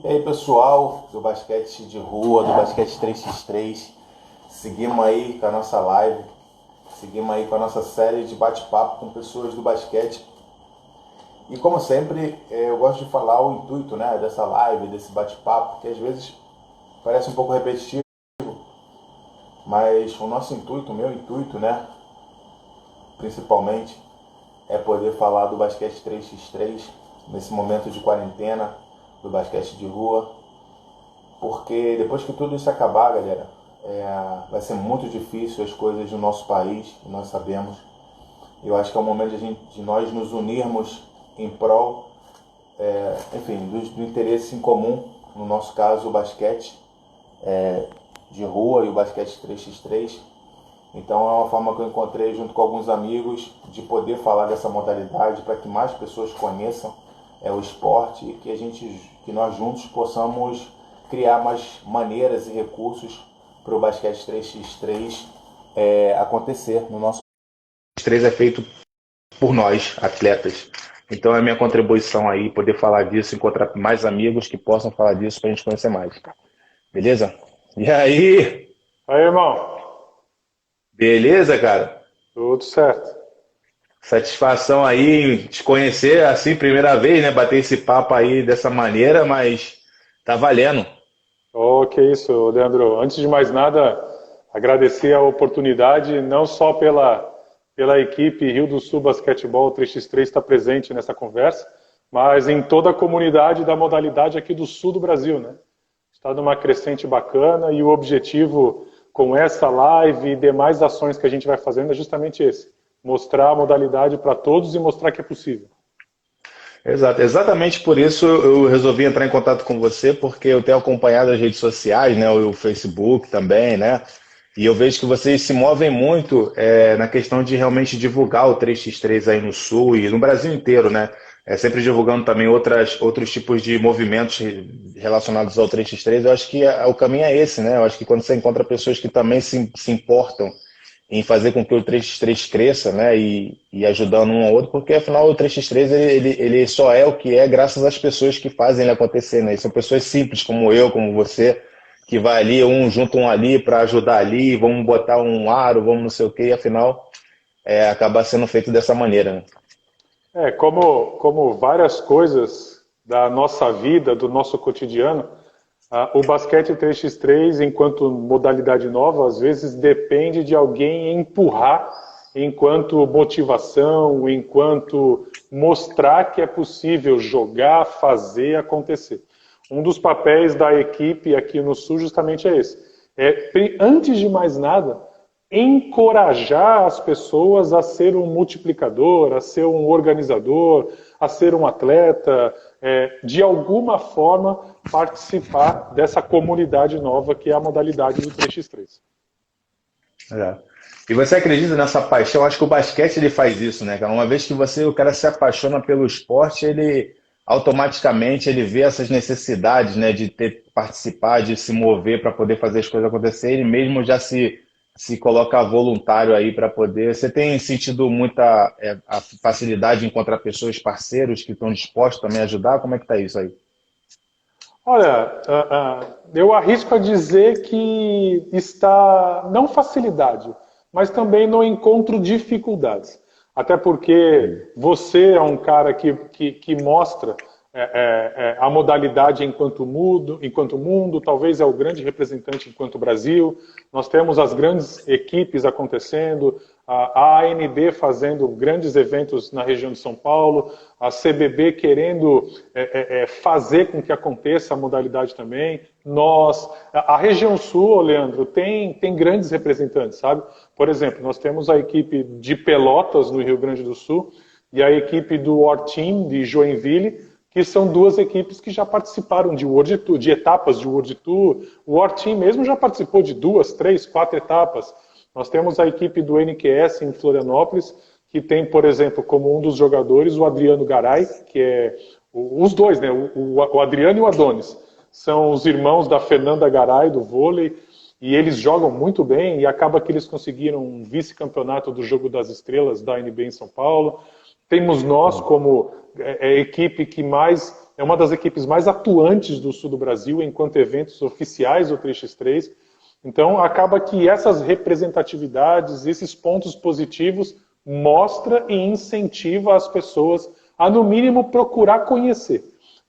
E aí pessoal do basquete de rua, do basquete 3x3, seguimos aí com a nossa live, seguimos aí com a nossa série de bate-papo com pessoas do basquete. E como sempre, eu gosto de falar o intuito, né, dessa live, desse bate-papo, que às vezes parece um pouco repetitivo, mas o nosso intuito, o meu intuito, né, principalmente, é poder falar do basquete 3x3 nesse momento de quarentena, do basquete de rua, porque depois que tudo isso acabar, galera, vai ser muito difícil as coisas no nosso país, nós sabemos. Eu acho que é o momento de nós nos unirmos em prol, enfim, do interesse em comum, no nosso caso o basquete de rua e o basquete 3x3. Então é uma forma que eu encontrei junto com alguns amigos de poder falar dessa modalidade para que mais pessoas conheçam o esporte e que nós juntos possamos criar mais maneiras e recursos para o basquete 3x3 acontecer. No nosso 3 é feito por nós, atletas. Então é a minha contribuição aí, poder falar disso, encontrar mais amigos que possam falar disso para a gente conhecer mais. Beleza? E aí? Aí, irmão, Beleza, cara? tudo certo. Satisfação aí te conhecer assim, primeira vez, né? Bater esse papo aí dessa maneira, mas tá valendo. Oh, que isso, Leandro. Antes de mais nada, agradecer a oportunidade, não só pela equipe Rio do Sul Basquetebol 3x3 estar presente nessa conversa, mas em toda a comunidade da modalidade aqui do sul do Brasil, né? Está numa crescente bacana e o objetivo com essa live e demais ações que a gente vai fazendo é justamente esse: mostrar a modalidade para todos e mostrar que é possível. Exato, exatamente por isso eu resolvi entrar em contato com você, porque eu tenho acompanhado as redes sociais, né, o Facebook também, né, e eu vejo que vocês se movem muito na questão de realmente divulgar o 3x3 aí no Sul e no Brasil inteiro, né, sempre divulgando também outros tipos de movimentos relacionados ao 3x3. Eu acho que o caminho é esse, né, eu acho que quando você encontra pessoas que também se importam em fazer com que o 3x3 cresça, né, e ajudando um ao outro, porque afinal o 3x3 ele só é o que é graças às pessoas que fazem ele acontecer, né, e são pessoas simples como eu, como você, que vai ali, junta um ali para ajudar ali, vamos botar um aro, vamos não sei o que, e afinal acaba sendo feito dessa maneira, né? Como várias coisas da nossa vida, do nosso cotidiano, o basquete 3x3, enquanto modalidade nova, às vezes depende de alguém empurrar enquanto motivação, enquanto mostrar que é possível jogar, fazer acontecer. Um dos papéis da equipe aqui no Sul justamente é esse. Antes de mais nada, encorajar as pessoas a ser um multiplicador, a ser um organizador, a ser um atleta, de alguma forma participar dessa comunidade nova que é a modalidade do 3x3. É. E você acredita nessa paixão? Acho que o basquete ele faz isso, né, cara? Uma vez que o cara se apaixona pelo esporte, ele automaticamente ele vê essas necessidades, né, de participar, de se mover para poder fazer as coisas acontecer. Ele mesmo já se coloca voluntário aí para poder. Você tem sentido muita a facilidade em encontrar pessoas, parceiros que estão dispostos também a ajudar? Como é que tá isso aí? Olha, eu arrisco a dizer que está, não facilidade, mas também não encontro dificuldades. Até porque você é um cara que mostra a modalidade enquanto mundo, talvez é o grande representante enquanto Brasil. Nós temos as grandes equipes acontecendo, a ANB fazendo grandes eventos na região de São Paulo, a CBB querendo fazer com que aconteça a modalidade também. A região sul, Leandro, tem grandes representantes, sabe? Por exemplo, nós temos a equipe de Pelotas, no Rio Grande do Sul, e a equipe do War Team, de Joinville, que são duas equipes que já participaram de World Tour, de etapas de World Tour. O War Team mesmo já participou de 2, 3, 4 etapas. Nós temos a equipe do NQS em Florianópolis, que tem, por exemplo, como um dos jogadores o Adriano Garay, que é os dois, né? O Adriano e o Adonis. São os irmãos da Fernanda Garay, do vôlei, e eles jogam muito bem, e acaba que eles conseguiram um vice-campeonato do Jogo das Estrelas da NB em São Paulo. Temos nós como equipe que mais é uma das equipes mais atuantes do sul do Brasil enquanto eventos oficiais do 3x3. Então, acaba que essas representatividades, esses pontos positivos, mostra e incentiva as pessoas a, no mínimo, procurar conhecer.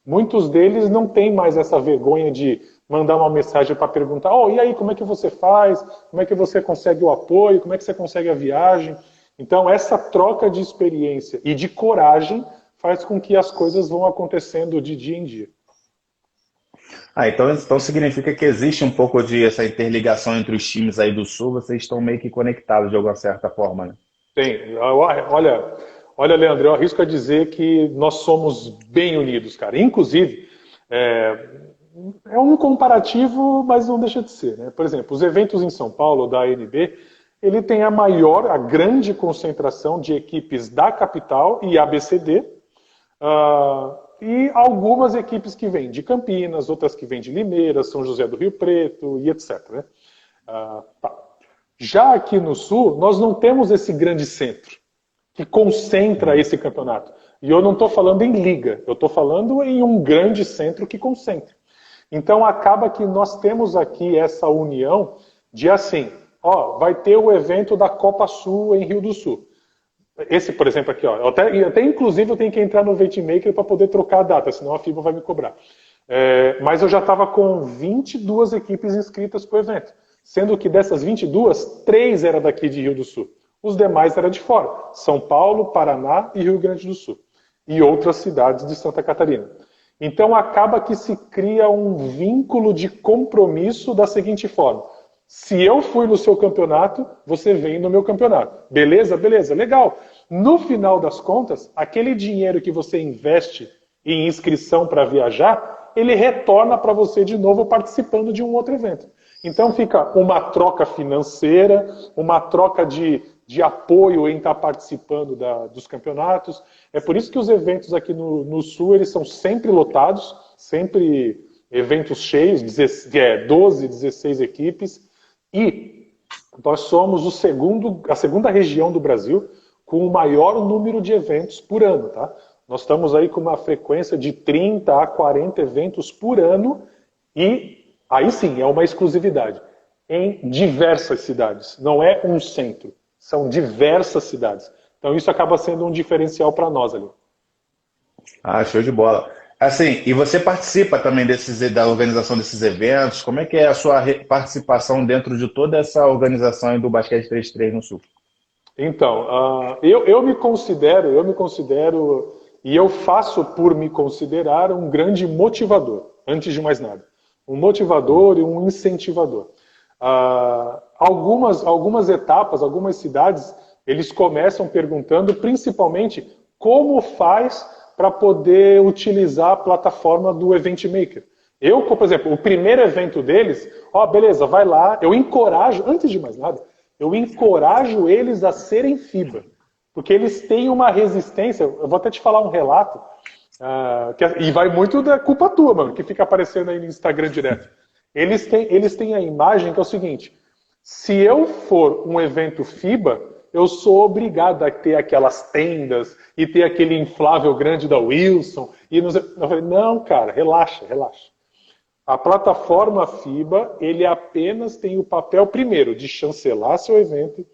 Muitos deles não têm mais essa vergonha de mandar uma mensagem para perguntar: oh, e aí, como é que você faz? Como é que você consegue o apoio? Como é que você consegue a viagem? Então, essa troca de experiência e de coragem faz com que as coisas vão acontecendo de dia em dia. Então significa que existe um pouco de essa interligação entre os times aí do Sul, vocês estão meio que conectados de alguma certa forma, né? Tem. Olha, Leandro, eu arrisco a dizer que nós somos bem unidos, cara. Inclusive, é um comparativo, mas não deixa de ser, né? Por exemplo, os eventos em São Paulo, da ANB, ele tem a grande concentração de equipes da capital e ABCD, e algumas equipes que vêm de Campinas, outras que vêm de Limeira, São José do Rio Preto e etc. Né? Já aqui no Sul, nós não temos esse grande centro que concentra esse campeonato. E eu não estou falando em liga, eu estou falando em um grande centro que concentra. Então acaba que nós temos aqui essa união de assim, vai ter o evento da Copa Sul em Rio do Sul. Esse, por exemplo, aqui, até inclusive eu tenho que entrar no Event Maker para poder trocar a data, senão a FIBA vai me cobrar. Mas eu já estava com 22 equipes inscritas para o evento, sendo que dessas 22, 3 eram daqui de Rio do Sul. Os demais eram de fora, São Paulo, Paraná e Rio Grande do Sul. E outras cidades de Santa Catarina. Então acaba que se cria um vínculo de compromisso da seguinte forma: se eu fui no seu campeonato, você vem no meu campeonato. Beleza? Beleza, legal. No final das contas, aquele dinheiro que você investe em inscrição para viajar, ele retorna para você de novo participando de um outro evento. Então fica uma troca financeira, uma troca de apoio em estar participando dos campeonatos. É por isso que os eventos aqui no Sul, eles são sempre lotados, sempre eventos cheios, 12, 16 equipes. E nós somos a segunda região do Brasil com o maior número de eventos por ano. Tá? Nós estamos aí com uma frequência de 30 a 40 eventos por ano e aí sim é uma exclusividade em diversas cidades. Não é um centro, são diversas cidades. Então isso acaba sendo um diferencial para nós ali. Show de bola. Assim, e você participa também da organização desses eventos? Como é que é a sua participação dentro de toda essa organização do Basquete 3x3 no Sul? Então, eu me considero, e eu faço por me considerar um grande motivador, antes de mais nada. Um motivador e um incentivador. Algumas etapas, algumas cidades, eles começam perguntando principalmente como faz para poder utilizar a plataforma do Event Maker. Eu, por exemplo, o primeiro evento deles, beleza, vai lá, eu encorajo, antes de mais nada, eu encorajo eles a serem FIBA, porque eles têm uma resistência, eu vou até te falar um relato, e vai muito da culpa tua, mano, que fica aparecendo aí no Instagram direto. Eles têm a imagem que é o seguinte: se eu for um evento FIBA, eu sou obrigado a ter aquelas tendas e ter aquele inflável grande da Wilson. Eu falei, não, cara, relaxa. A plataforma FIBA, ele apenas tem o papel, primeiro, de chancelar seu evento,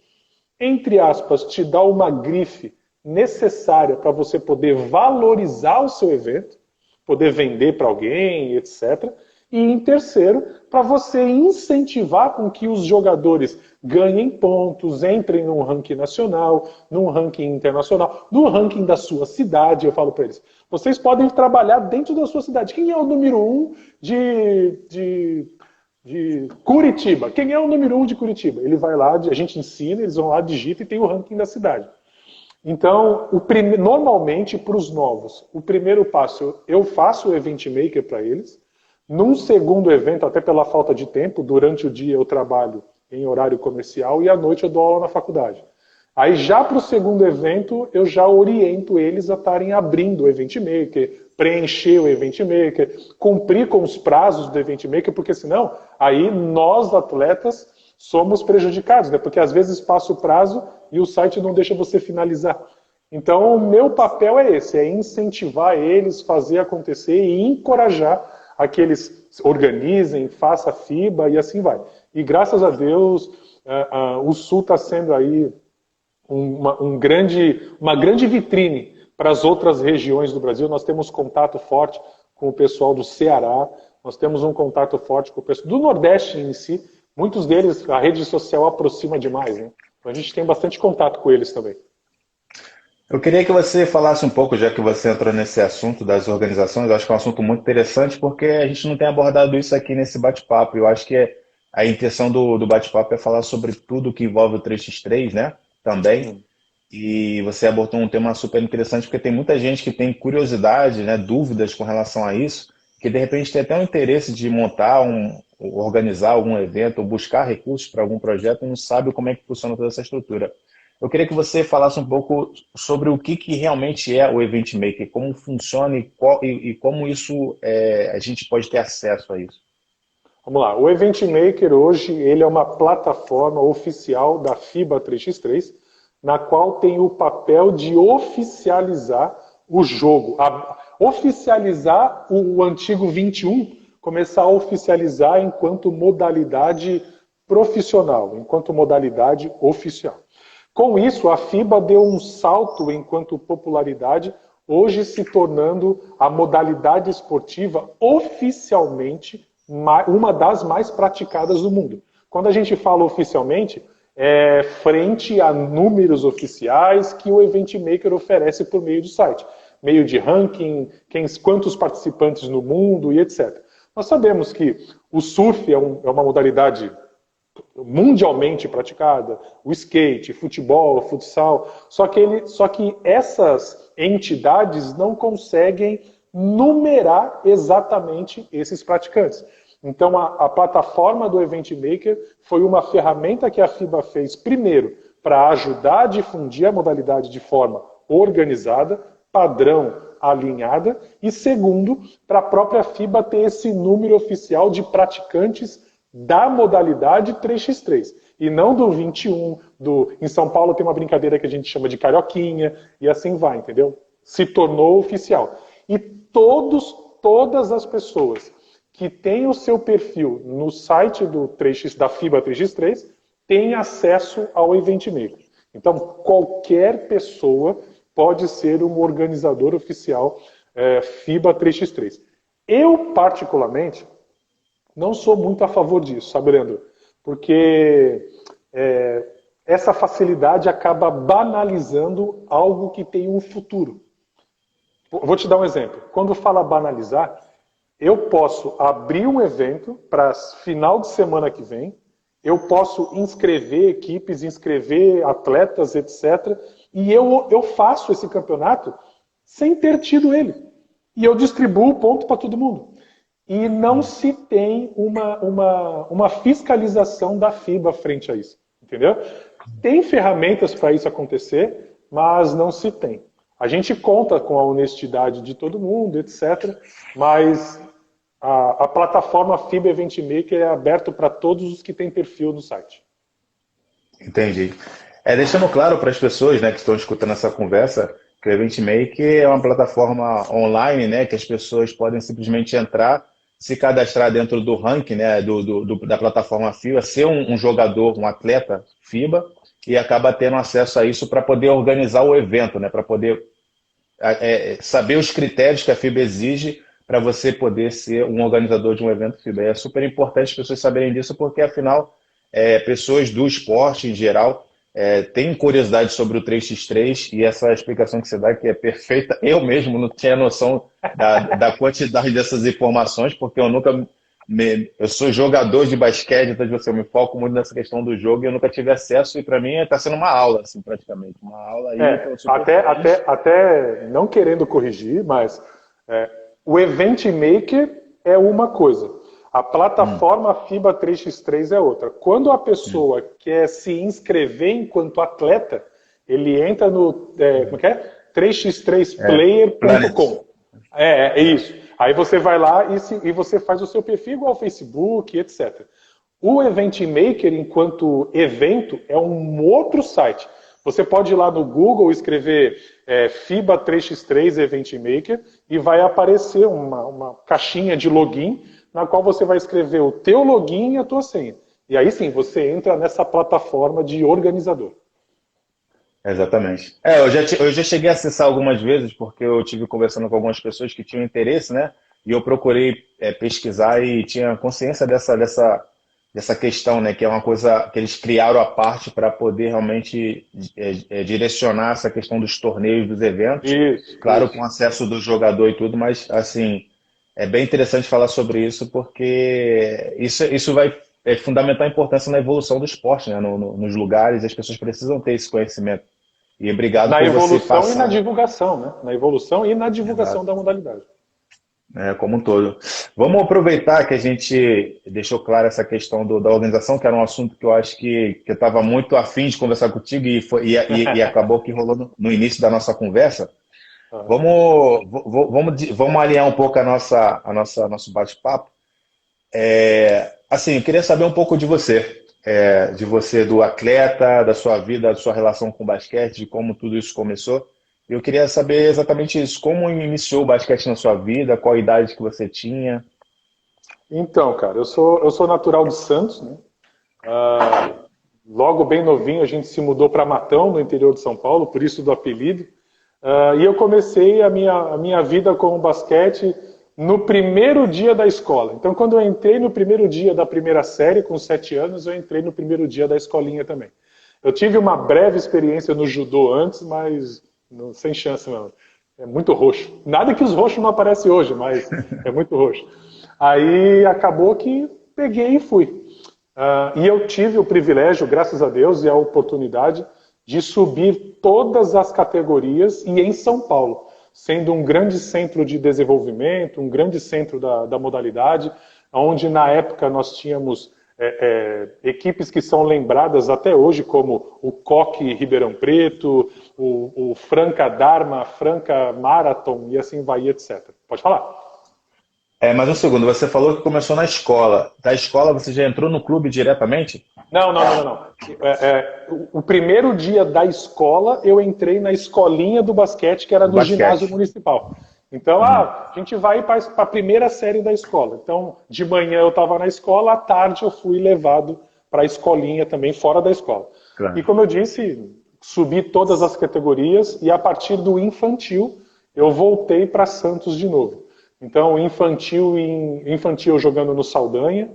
entre aspas, te dar uma grife necessária para você poder valorizar o seu evento, poder vender para alguém, etc. E, em terceiro, para você incentivar com que os jogadores ganhem pontos, entrem num ranking nacional, num ranking internacional, no ranking da sua cidade. Eu falo para eles, vocês podem trabalhar dentro da sua cidade. Quem é o número 1 de Curitiba? Quem é o número 1 de Curitiba? Ele vai lá, a gente ensina, eles vão lá, digita e tem o ranking da cidade. Então, normalmente, para os novos, o primeiro passo, eu faço o Event Maker para eles. Num segundo evento, até pela falta de tempo, durante o dia eu trabalho em horário comercial e à noite eu dou aula na faculdade. Aí já para o segundo evento, eu já oriento eles a estarem abrindo o Event Maker, preencher o Event Maker, cumprir com os prazos do Event Maker, porque senão, aí nós, atletas, somos prejudicados, né? Porque às vezes passa o prazo e o site não deixa você finalizar. Então, o meu papel é esse, é incentivar eles, fazer acontecer e encorajar a que eles organizem, façam FIBA e assim vai. E graças a Deus, o Sul está sendo aí uma grande vitrine para as outras regiões do Brasil. Nós temos contato forte com o pessoal do Ceará, nós temos um contato forte com o pessoal do Nordeste em si. Muitos deles, a rede social aproxima demais, né? Então a gente tem bastante contato com eles também. Eu queria que você falasse um pouco, já que você entrou nesse assunto das organizações, eu acho que é um assunto muito interessante, porque a gente não tem abordado isso aqui nesse bate-papo. Eu acho que a intenção do bate-papo é falar sobre tudo que envolve o 3x3, né? Também. E você abordou um tema super interessante, porque tem muita gente que tem curiosidade, né, dúvidas com relação a isso, que de repente tem até um interesse de montar, organizar algum evento, ou buscar recursos para algum projeto e não sabe como é que funciona toda essa estrutura. Eu queria que você falasse um pouco sobre o que realmente é o Event Maker, como funciona e como isso a gente pode ter acesso a isso. Vamos lá, o Event Maker hoje ele é uma plataforma oficial da FIBA 3x3, na qual tem o papel de oficializar o jogo, oficializar o antigo 21, começar a oficializar enquanto modalidade profissional, enquanto modalidade oficial. Com isso, a FIBA deu um salto enquanto popularidade, hoje se tornando a modalidade esportiva oficialmente uma das mais praticadas do mundo. Quando a gente fala oficialmente, é frente a números oficiais que o Event Maker oferece por meio do site. Meio de ranking, quantos participantes no mundo e etc. Nós sabemos que o surf é uma modalidade mundialmente praticada, o skate, futebol, futsal, só que essas entidades não conseguem numerar exatamente esses praticantes. Então a plataforma do Event Maker foi uma ferramenta que a FIBA fez primeiro para ajudar a difundir a modalidade de forma organizada, padrão, alinhada, e segundo, para a própria FIBA ter esse número oficial de praticantes da modalidade 3x3, e não do 21, em São Paulo tem uma brincadeira que a gente chama de carioquinha, e assim vai, entendeu? Se tornou oficial. E todas as pessoas que têm o seu perfil no site da FIBA 3x3 têm acesso ao Event Maker. Então, qualquer pessoa pode ser um organizador oficial FIBA 3x3. Eu, particularmente, não sou muito a favor disso, sabe, Leandro? Porque essa facilidade acaba banalizando algo que tem um futuro. Vou te dar um exemplo. Quando fala banalizar, eu posso abrir um evento para final de semana que vem, eu posso inscrever equipes, inscrever atletas, etc. E eu faço esse campeonato sem ter tido ele. E eu distribuo ponto para todo mundo. E não se tem uma fiscalização da FIBA frente a isso, entendeu? Tem ferramentas para isso acontecer, mas não se tem. A gente conta com a honestidade de todo mundo, etc. Mas a plataforma FIBA Event Maker é aberta para todos os que têm perfil no site. Entendi. Deixando claro para as pessoas, né, que estão escutando essa conversa, que o Event Maker é uma plataforma online, né, que as pessoas podem simplesmente entrar, se cadastrar dentro do ranking, né, da plataforma FIBA, ser um jogador, um atleta FIBA, e acaba tendo acesso a isso para poder organizar o evento, né, para poder saber os critérios que a FIBA exige para você poder ser um organizador de um evento FIBA. É super importante as pessoas saberem disso, porque afinal, pessoas do esporte em geral têm curiosidade sobre o 3x3, e essa explicação que você dá, que é perfeita, eu mesmo não tinha noção da quantidade dessas informações, porque eu sou jogador de basquete, então eu me foco muito nessa questão do jogo, e eu nunca tive acesso, e para mim está sendo uma aula, assim, praticamente. Uma aula aí. Até não querendo corrigir, mas o Event Maker é uma coisa. A plataforma FIBA 3x3 é outra. Quando a pessoa quer se inscrever enquanto atleta, ele entra no 3x3player.com. É isso. Aí você vai lá e você faz o seu perfil igual ao Facebook, etc. O Event Maker, enquanto evento, é um outro site. Você pode ir lá no Google escrever FIBA 3x3 Event Maker e vai aparecer uma caixinha de login na qual você vai escrever o teu login e a tua senha. E aí sim, você entra nessa plataforma de organizador. Exatamente. Eu já cheguei a acessar algumas vezes, porque eu tive conversando com algumas pessoas que tinham interesse, né? E eu procurei pesquisar e tinha consciência dessa questão, né? Que é uma coisa que eles criaram à parte para poder realmente direcionar essa questão dos torneios, dos eventos. Claro, com acesso do jogador e tudo, mas assim, é bem interessante falar sobre isso, porque isso vai fundamentar a importância na evolução do esporte, né? Nos lugares, as pessoas precisam ter esse conhecimento. E obrigado Na por você evolução passar. e na divulgação, né? Na evolução e na divulgação da modalidade. Como um todo. Vamos aproveitar que a gente deixou clara essa questão da organização, que era um assunto que eu acho que eu estava muito afim de conversar contigo e acabou que rolou no início da nossa conversa. Vamos alinhar um pouco nosso bate-papo. Assim, eu queria saber um pouco de você, do atleta, da sua vida, da sua relação com o basquete, de como tudo isso começou. Eu queria saber exatamente isso, como iniciou o basquete na sua vida, qual a idade que você tinha? Então, cara, eu sou natural de Santos, né? Logo bem novinho a gente se mudou para Matão, no interior de São Paulo, por isso do apelido. E eu comecei a minha vida com o basquete no primeiro dia da escola. Então, quando eu entrei no primeiro dia da primeira série, com 7 anos, eu entrei no primeiro dia da escolinha também. Eu tive uma breve experiência no judô antes, mas sem chance, não. É muito roxo. Nada que os roxos não aparecem hoje, mas é muito roxo. Aí acabou que peguei e fui. E eu tive o privilégio, graças a Deus, e a oportunidade de subir todas as categorias e em São Paulo, sendo um grande centro de desenvolvimento, um grande centro da modalidade, onde na época nós tínhamos equipes que são lembradas até hoje, como o Coque Ribeirão Preto, o Franca Dharma, Franca Marathon e assim vai, etc. Pode falar? Mas um segundo, você falou que começou na escola. Da escola você já entrou no clube diretamente? Não. O primeiro dia da escola eu entrei na escolinha do basquete, que era no ginásio municipal. Então, a gente vai para a primeira série da escola. Então, de manhã eu estava na escola, à tarde eu fui levado para a escolinha também, fora da escola. Claro. E como eu disse, subi todas as categoririas e a partir do infantil eu voltei para Santos de novo. Então, infantil jogando no Saldanha,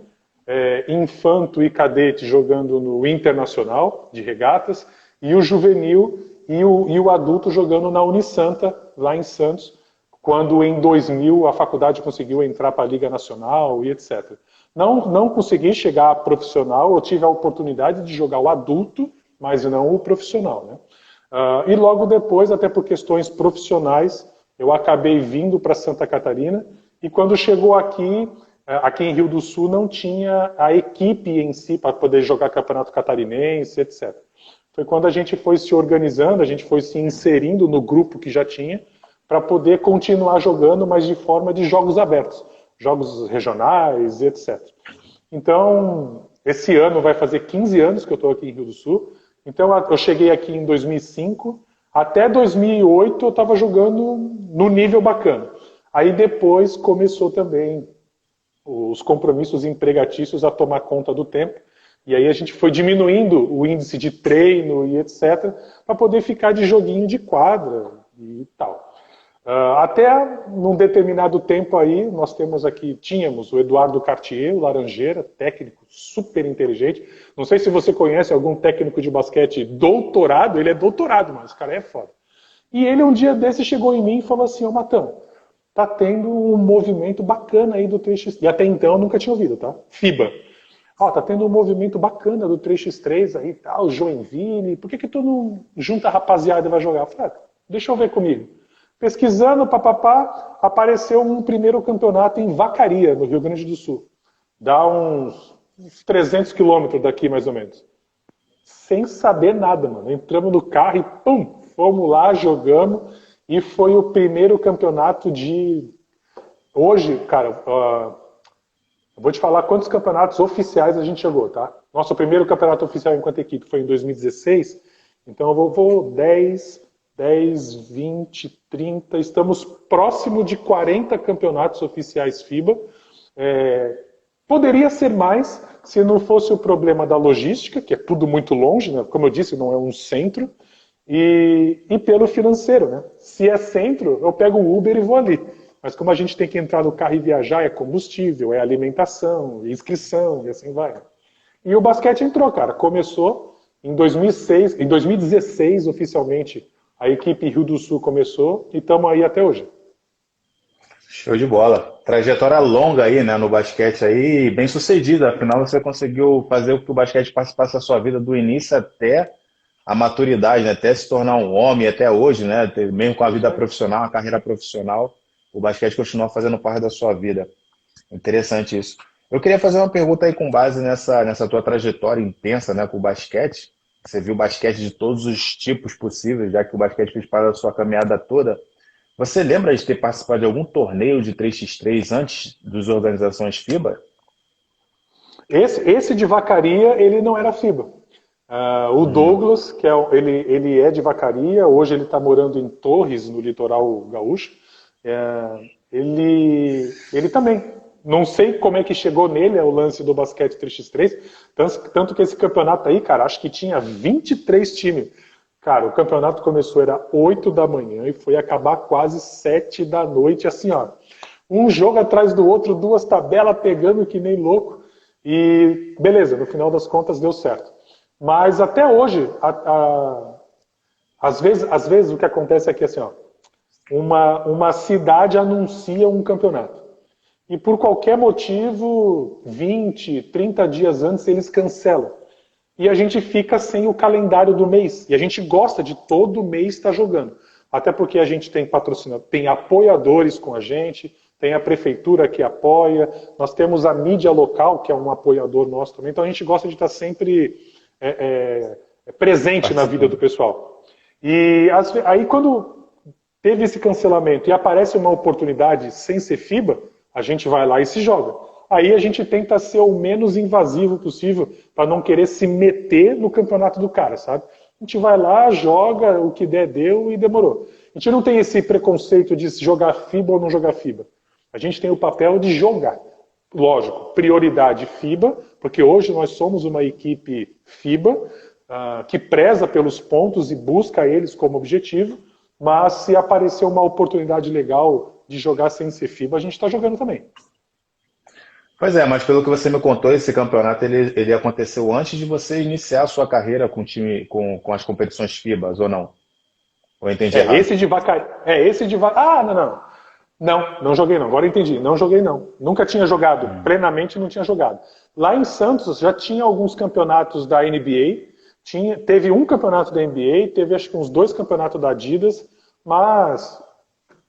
infanto e cadete jogando no Internacional de regatas, e o juvenil e o adulto jogando na Unisanta, lá em Santos, quando em 2000 a faculdade conseguiu entrar para a Liga Nacional e etc. Não consegui chegar a profissional, eu tive a oportunidade de jogar o adulto, mas não o profissional, né? E logo depois, até por questões profissionais, eu acabei vindo para Santa Catarina, e quando chegou aqui em Rio do Sul não tinha a equipe em si para poder jogar campeonato catarinense, etc. Foi quando a gente foi se organizando, a gente foi se inserindo no grupo que já tinha, para poder continuar jogando, mas de forma de jogos abertos, jogos regionais, etc. Então, esse ano vai fazer 15 anos que eu estou aqui em Rio do Sul, então eu cheguei aqui em 2005, até 2008 eu estava jogando no nível bacana. Aí depois começou também os compromissos empregatícios a tomar conta do tempo. E aí a gente foi diminuindo o índice de treino e etc. para poder ficar de joguinho de quadra e tal. Até num determinado tempo aí, tínhamos o Eduardo Cartier, o Laranjeira, técnico super inteligente. Não sei se você conhece algum técnico de basquete doutorado, ele é doutorado, mas esse cara é foda. E ele um dia desse chegou em mim e falou assim, Matão, tá tendo um movimento bacana aí do 3x3. E até então eu nunca tinha ouvido, tá? FIBA. Tá tendo um movimento bacana do 3x3 aí, tal, Joinville. Por que tu não junta a rapaziada e vai jogar? Eu falei, deixa eu ver comigo. Pesquisando, papapá, apareceu um primeiro campeonato em Vacaria, no Rio Grande do Sul. Dá uns 300 quilômetros daqui, mais ou menos. Sem saber nada, mano. Entramos no carro e pum, fomos lá, jogamos. E foi o primeiro campeonato de... Hoje, cara, eu vou te falar quantos campeonatos oficiais a gente jogou, tá? Nosso primeiro campeonato oficial enquanto equipe foi em 2016. Então eu vou 10, 20, 30, estamos próximo de 40 campeonatos oficiais FIBA. Poderia ser mais se não fosse o problema da logística, que é tudo muito longe, né? Como eu disse, não é um centro, e pelo financeiro, né? Se é centro, eu pego o Uber e vou ali. Mas como a gente tem que entrar no carro e viajar, é combustível, é alimentação, é inscrição, e assim vai. E o basquete entrou, cara. Começou em 2006, em 2016, oficialmente, a equipe Rio do Sul começou e estamos aí até hoje. Show de bola. Trajetória longa aí, né, no basquete aí, bem sucedida. Afinal, você conseguiu fazer com que o basquete participasse da sua vida do início até a maturidade, né, até se tornar um homem, até hoje, né, mesmo com a vida profissional, a carreira profissional, o basquete continua fazendo parte da sua vida. Interessante isso. Eu queria fazer uma pergunta aí com base nessa tua trajetória intensa, né, com o basquete. Você viu basquete de todos os tipos possíveis, já que o basquete fez parte da sua caminhada toda. Você lembra de ter participado de algum torneio de 3x3 antes das organizações FIBA? Esse de Vacaria, ele não era FIBA. O Douglas, que ele é de Vacaria, hoje ele está morando em Torres, no litoral gaúcho. Ele também. Não sei como é que chegou nele o lance do basquete 3x3, tanto que esse campeonato aí, cara, acho que tinha 23 times. Cara, o campeonato começou, era 8 da manhã e foi acabar quase 7 da noite, assim, ó. Um jogo atrás do outro, duas tabelas pegando que nem louco. E beleza, no final das contas deu certo. Mas até hoje, às vezes o que acontece é que assim, ó, uma cidade anuncia um campeonato. E por qualquer motivo, 20, 30 dias antes, eles cancelam. E a gente fica sem o calendário do mês. E a gente gosta de todo mês estar jogando. Até porque a gente tem patrocinador, tem apoiadores com a gente, tem a prefeitura que apoia, nós temos a mídia local, que é um apoiador nosso também. Então a gente gosta de estar sempre presente na vida do pessoal. E aí quando teve esse cancelamento e aparece uma oportunidade sem ser FIBA, a gente vai lá e se joga. Aí a gente tenta ser o menos invasivo possível para não querer se meter no campeonato do cara, sabe? A gente vai lá, joga, o que der, deu e demorou. A gente não tem esse preconceito de jogar FIBA ou não jogar FIBA. A gente tem o papel de jogar. Lógico, prioridade FIBA, porque hoje nós somos uma equipe FIBA que preza pelos pontos e busca eles como objetivo, mas se aparecer uma oportunidade legal de jogar sem ser FIBA, a gente está jogando também. Pois é, mas pelo que você me contou, esse campeonato ele aconteceu antes de você iniciar a sua carreira com o time, com as competições FIBAs, ou não? Ou eu entendi errado? Não joguei não. Agora entendi. Não joguei não. Nunca tinha jogado. Plenamente não tinha jogado. Lá em Santos já tinha alguns campeonatos da NBA. Teve um campeonato da NBA, teve acho que uns 2 campeonatos da Adidas, mas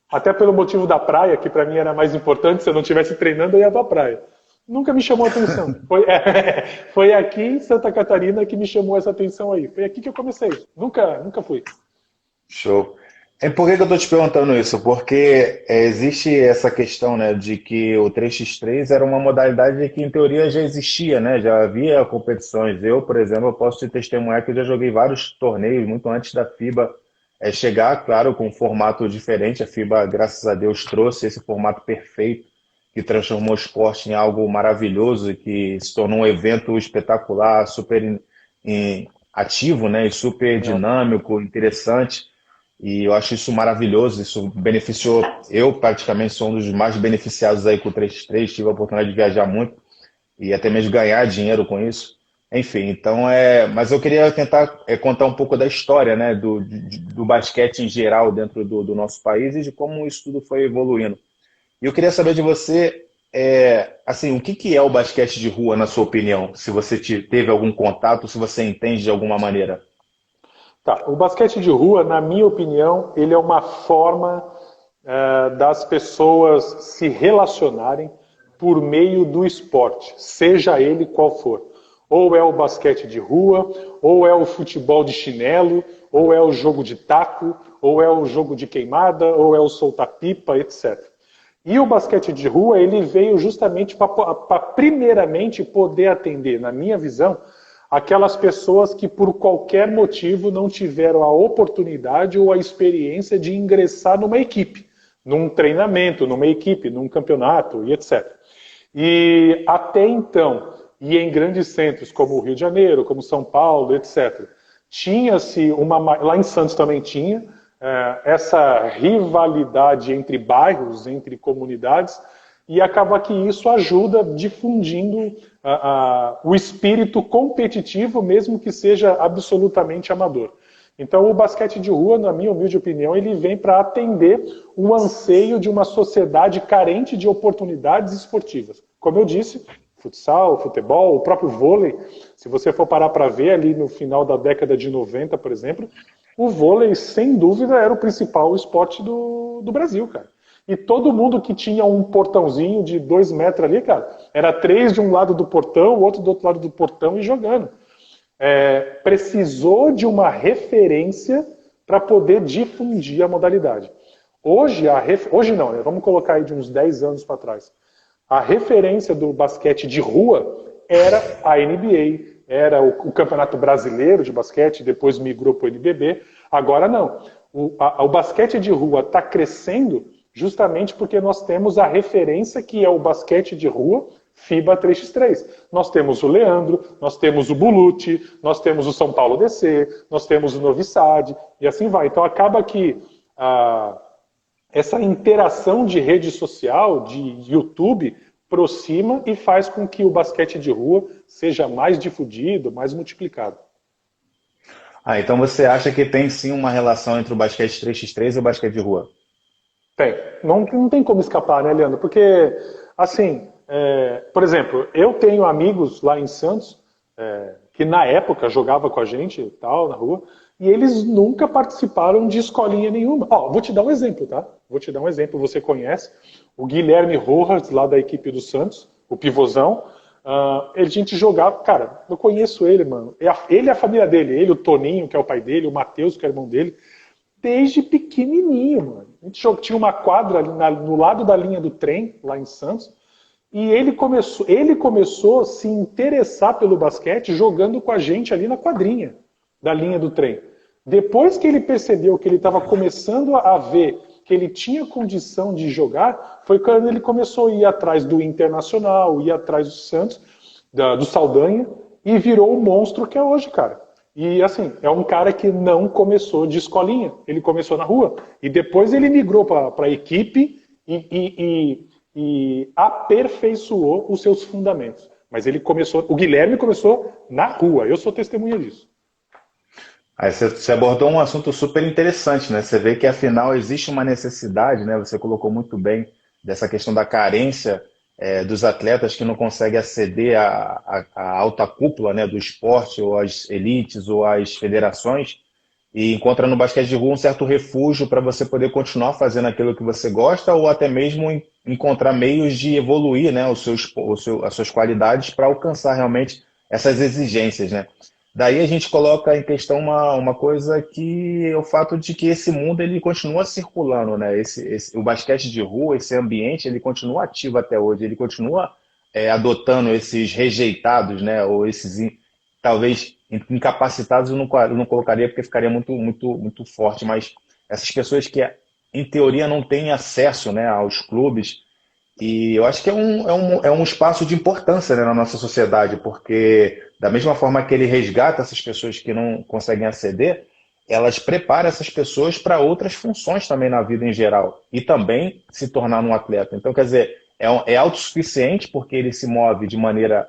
até pelo motivo da praia, que para mim era mais importante, se eu não estivesse treinando eu ia pra praia. Nunca me chamou a atenção. Foi aqui em Santa Catarina que me chamou essa atenção aí. Foi aqui que eu comecei. Nunca fui. Show. Por que eu estou te perguntando isso? Porque existe essa questão, né, de que o 3x3 era uma modalidade que, em teoria, já existia, né? Já havia competições. Eu, por exemplo, eu posso te testemunhar que eu já joguei vários torneios muito antes da FIBA chegar, claro, com um formato diferente. A FIBA, graças a Deus, trouxe esse formato perfeito que transformou o esporte em algo maravilhoso e que se tornou um evento espetacular, super ativo, né, e super dinâmico, interessante. E eu acho isso maravilhoso, isso beneficiou, eu praticamente sou um dos mais beneficiados aí com o 3x3, tive a oportunidade de viajar muito e até mesmo ganhar dinheiro com isso. Enfim, então mas eu queria tentar contar um pouco da história, né, do basquete em geral dentro do nosso país e de como isso tudo foi evoluindo. E eu queria saber de você, assim, o que é o basquete de rua, na sua opinião? Se você teve algum contato, se você entende de alguma maneira. Tá, o basquete de rua, na minha opinião, ele é uma forma das pessoas se relacionarem por meio do esporte, seja ele qual for. Ou é o basquete de rua, ou é o futebol de chinelo, ou é o jogo de taco, ou é o jogo de queimada, ou é o solta-pipa, etc. E o basquete de rua, ele veio justamente para primeiramente poder atender, na minha visão, aquelas pessoas que por qualquer motivo não tiveram a oportunidade ou a experiência de ingressar numa equipe, num treinamento, numa equipe, num campeonato e etc. E até então, e em grandes centros como o Rio de Janeiro, como São Paulo, etc., tinha-se lá em Santos também tinha, essa rivalidade entre bairros, entre comunidades, e acaba que isso ajuda difundindo o espírito competitivo, mesmo que seja absolutamente amador. Então o basquete de rua, na minha humilde opinião, ele vem para atender o anseio de uma sociedade carente de oportunidades esportivas. Como eu disse, futsal, futebol, o próprio vôlei, se você for parar para ver ali no final da década de 90, por exemplo, o vôlei, sem dúvida, era o principal esporte do Brasil, cara. E todo mundo que tinha um portãozinho de 2 metros ali, cara, era 3 de um lado do portão, o outro do outro lado do portão e jogando. Precisou de uma referência para poder difundir a modalidade. Hoje não, né? Vamos colocar aí de uns 10 anos para trás. A referência do basquete de rua era a NBA, era o Campeonato Brasileiro de Basquete, depois migrou para o NBB. Agora não. O basquete de rua está crescendo justamente porque nós temos a referência que é o basquete de rua FIBA 3x3. Nós temos o Leandro, nós temos o Bulucci, nós temos o São Paulo DC, nós temos o Novi Sad, e assim vai. Então acaba que essa interação de rede social, de YouTube, aproxima e faz com que o basquete de rua seja mais difundido, mais multiplicado. Então você acha que tem sim uma relação entre o basquete 3x3 e o basquete de rua? Tem. Não tem como escapar, né, Leandro? Porque, assim, por exemplo, eu tenho amigos lá em Santos que na época jogava com a gente e tal, na rua, e eles nunca participaram de escolinha nenhuma. Vou te dar um exemplo, tá? Vou te dar um exemplo, você conhece. O Guilherme Rojas, lá da equipe do Santos, o pivôzão, a gente jogava... Cara, eu conheço ele, mano. Ele e a família dele. Ele, o Toninho, que é o pai dele, o Matheus, que é o irmão dele. Desde pequenininho, mano. A gente tinha uma quadra no lado da linha do trem, lá em Santos, e ele começou a se interessar pelo basquete jogando com a gente ali na quadrinha da linha do trem. Depois que ele percebeu que ele estava começando a ver que ele tinha condição de jogar, foi quando ele começou a ir atrás do Internacional, ir atrás do Santos, do Saldanha, e virou o monstro que é hoje, cara. E assim, é um cara que não começou de escolinha, ele começou na rua. E depois ele migrou para a equipe e aperfeiçoou os seus fundamentos. Mas o Guilherme começou na rua, eu sou testemunha disso. Aí você abordou um assunto super interessante, né? Você vê que afinal existe uma necessidade, né? Você colocou muito bem dessa questão da carência dos atletas que não conseguem aceder à alta cúpula, né, do esporte, ou às elites, ou às federações, e encontra no basquete de rua um certo refúgio para você poder continuar fazendo aquilo que você gosta, ou até mesmo encontrar meios de evoluir, né, as suas qualidades para alcançar realmente essas exigências, né? Daí a gente coloca em questão uma coisa que é o fato de que esse mundo ele continua circulando, né? O basquete de rua, esse ambiente, ele continua ativo até hoje, ele continua adotando esses rejeitados, né? Ou esses talvez incapacitados, eu não colocaria porque ficaria muito, muito, muito forte, mas essas pessoas que em teoria não têm acesso, né, aos clubes. E eu acho que é um espaço de importância, né, na nossa sociedade, porque da mesma forma que ele resgata essas pessoas que não conseguem aceder, elas preparam essas pessoas para outras funções também na vida em geral, e também se tornar um atleta. Então, quer dizer, é autossuficiente porque ele se move de maneira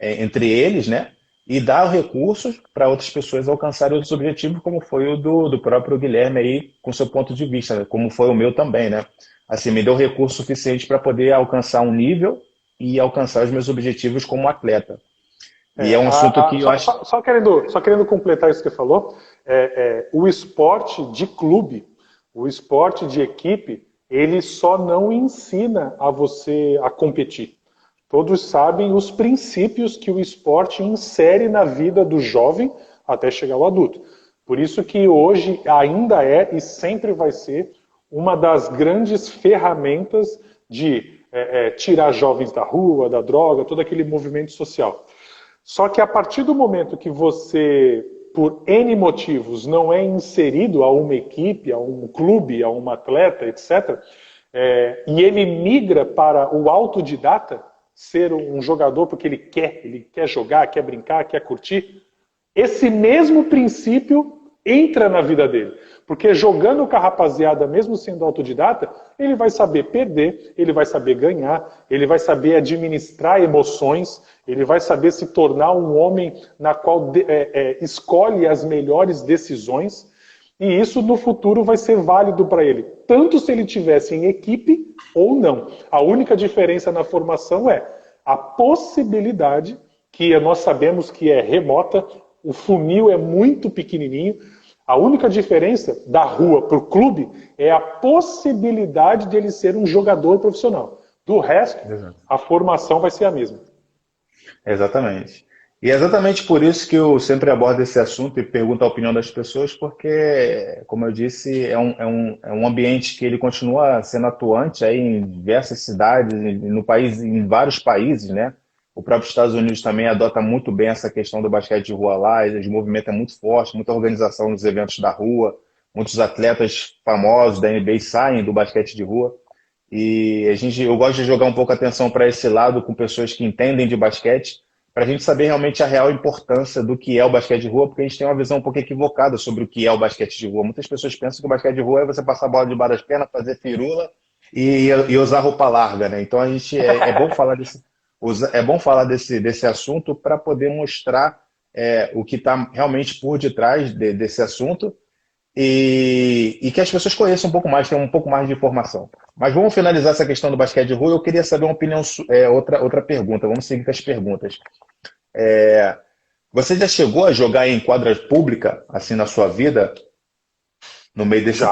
entre eles, né, e dá recursos para outras pessoas alcançarem outros objetivos, como foi o do próprio Guilherme aí, com seu ponto de vista, né, como foi o meu também, né? Assim, me deu recurso suficiente para poder alcançar um nível e alcançar os meus objetivos como atleta. E é um assunto que eu acho... Só querendo completar isso que você falou, o esporte de clube, o esporte de equipe, ele só não ensina a você a competir. Todos sabem os princípios que o esporte insere na vida do jovem até chegar ao adulto. Por isso que hoje ainda é e sempre vai ser uma das grandes ferramentas de tirar jovens da rua, da droga, todo aquele movimento social. Só que a partir do momento que você, por N motivos, não é inserido a uma equipe, a um clube, a um atleta, etc., e ele migra para o autodidata, ser um jogador porque ele quer jogar, quer brincar, quer curtir, esse mesmo princípio entra na vida dele. Porque jogando com a rapaziada, mesmo sendo autodidata, ele vai saber perder, ele vai saber ganhar, ele vai saber administrar emoções, ele vai saber se tornar um homem na qual escolhe as melhores decisões, e isso no futuro vai ser válido para ele, tanto se ele tivesse em equipe ou não. A única diferença na formação é a possibilidade, que nós sabemos que é remota, o funil é muito pequenininho. A única diferença da rua para o clube é a possibilidade de ele ser um jogador profissional. Do resto, a formação vai ser a mesma. Exatamente. E é exatamente por isso que eu sempre abordo esse assunto e pergunto a opinião das pessoas, porque, como eu disse, é um ambiente que ele continua sendo atuante aí em diversas cidades, no país, em vários países, né? O próprio Estados Unidos também adota muito bem essa questão do basquete de rua lá, o movimento é muito forte, muita organização nos eventos da rua, muitos atletas famosos da NBA saem do basquete de rua. E eu gosto de jogar um pouco a atenção para esse lado com pessoas que entendem de basquete, para a gente saber realmente a real importância do que é o basquete de rua, porque a gente tem uma visão um pouco equivocada sobre o que é o basquete de rua. Muitas pessoas pensam que o basquete de rua é você passar a bola debaixo das pernas, fazer firula e usar roupa larga, né? Então é bom falar desse assunto para poder mostrar o que está realmente por detrás desse assunto e que as pessoas conheçam um pouco mais, tenham um pouco mais de informação. Mas vamos finalizar essa questão do basquete de rua. Eu queria saber uma opinião, outra pergunta. Vamos seguir com as perguntas. Você já chegou a jogar em quadra pública, assim, na sua vida? No meio desse...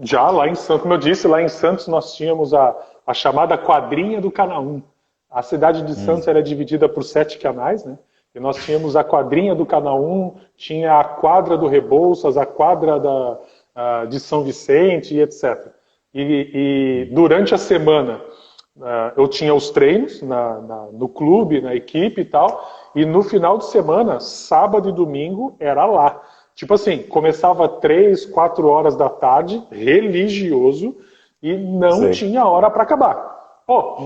Já, lá em Santos, como eu disse, lá em Santos nós tínhamos a chamada quadrinha do Canaã. A cidade de Santos era dividida por 7 canais, né? E nós tínhamos a quadrinha do Canaã, tinha a quadra do Rebouças, a quadra de São Vicente e etc. E durante a semana eu tinha os treinos no clube, na equipe e tal, e no final de semana, sábado e domingo, era lá. Tipo assim, começava 3, 4 horas da tarde, religioso, e não tinha hora para acabar.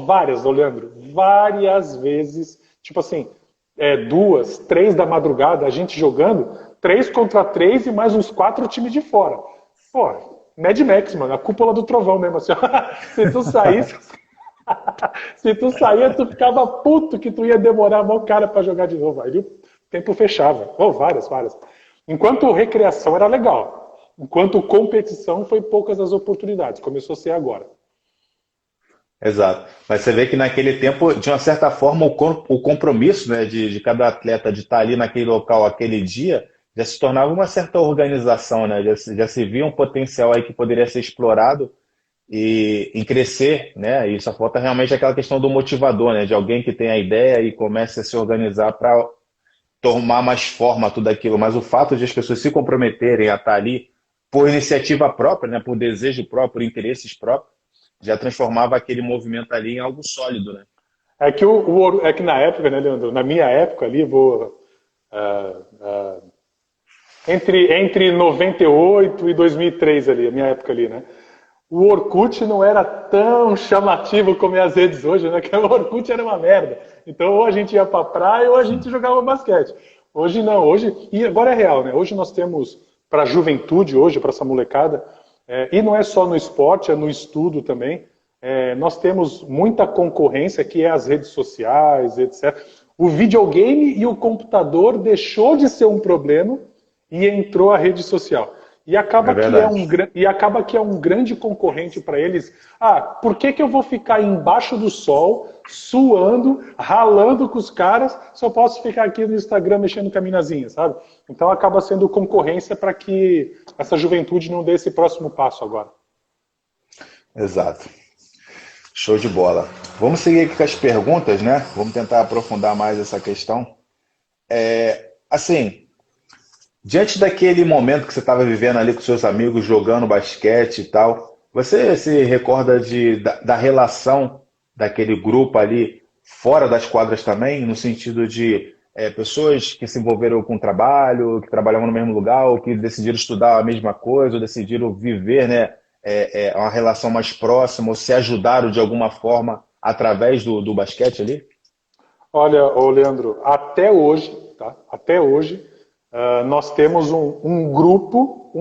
Várias, Leandro, várias vezes, tipo assim, 2, 3 da madrugada, a gente jogando, 3 contra 3 e mais uns 4 times de fora. Mad Max, mano, a cúpula do trovão mesmo, assim, se tu saísse, se tu saía, tu ficava puto que tu ia demorar mó cara pra jogar de novo, aí o tempo fechava, várias. Enquanto recreação era legal, enquanto competição foi poucas as oportunidades, começou a ser agora. Exato. Mas você vê que naquele tempo, de uma certa forma, o compromisso, né, de cada atleta de estar ali naquele local, aquele dia, já se tornava uma certa organização, né? Já se via um potencial aí que poderia ser explorado e em crescer, né? E só falta realmente aquela questão do motivador, né? De alguém que tem a ideia e comece a se organizar para tomar mais forma tudo aquilo. Mas o fato de as pessoas se comprometerem a estar ali por iniciativa própria, né? Por desejo próprio, por interesses próprios, já transformava aquele movimento ali em algo sólido, né? É que na época, né, Leandro? Na minha época ali, entre 98 e 2003 ali, a minha época ali, né? O Orkut não era tão chamativo como é as redes hoje, né? Que o Orkut era uma merda. Então ou a gente ia pra praia ou a gente jogava basquete. Hoje não, e agora é real, né? Hoje nós temos, para a juventude hoje, para essa molecada, e não é só no esporte, é no estudo também, nós temos muita concorrência, que é as redes sociais, etc. O videogame e o computador deixou de ser um problema e entrou a rede social. E acaba que é um grande concorrente para eles. Por que eu vou ficar embaixo do sol, suando, ralando com os caras, se eu posso ficar aqui no Instagram mexendo com a minazinha, sabe? Então acaba sendo concorrência para que essa juventude não dê esse próximo passo agora. Exato. Show de bola. Vamos seguir aqui com as perguntas, né? Vamos tentar aprofundar mais essa questão. Assim, diante daquele momento que você estava vivendo ali com seus amigos, jogando basquete e tal, você se recorda da relação daquele grupo ali fora das quadras também, no sentido de pessoas que se envolveram com o trabalho, que trabalhavam no mesmo lugar, ou que decidiram estudar a mesma coisa, ou decidiram viver, né, uma relação mais próxima, ou se ajudaram de alguma forma através do basquete ali? Olha, ô Leandro, até hoje, tá? Até hoje, nós temos um grupo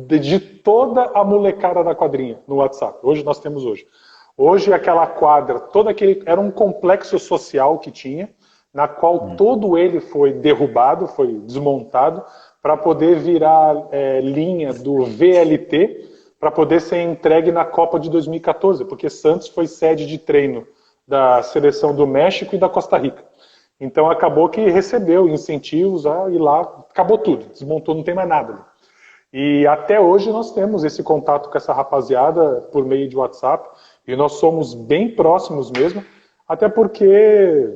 de toda a molecada da quadrinha no WhatsApp. Hoje aquela quadra, era um complexo social que tinha, na qual todo ele foi derrubado, foi desmontado, para poder virar linha do VLT, para poder ser entregue na Copa de 2014, porque Santos foi sede de treino da seleção do México e da Costa Rica. Então acabou que recebeu incentivos a ir lá, acabou tudo, desmontou, não tem mais nada ali. E até hoje nós temos esse contato com essa rapaziada por meio de WhatsApp, e nós somos bem próximos mesmo, até porque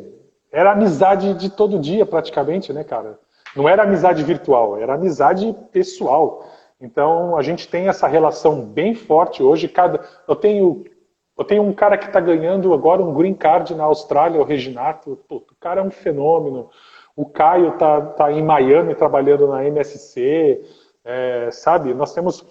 era amizade de todo dia praticamente, né, cara? Não era amizade virtual, era amizade pessoal. Então a gente tem essa relação bem forte hoje. Eu tenho um cara que está ganhando agora um green card na Austrália, o Reginato. Pô, o cara é um fenômeno. O Caio tá em Miami trabalhando na MSC. Sabe, nós temos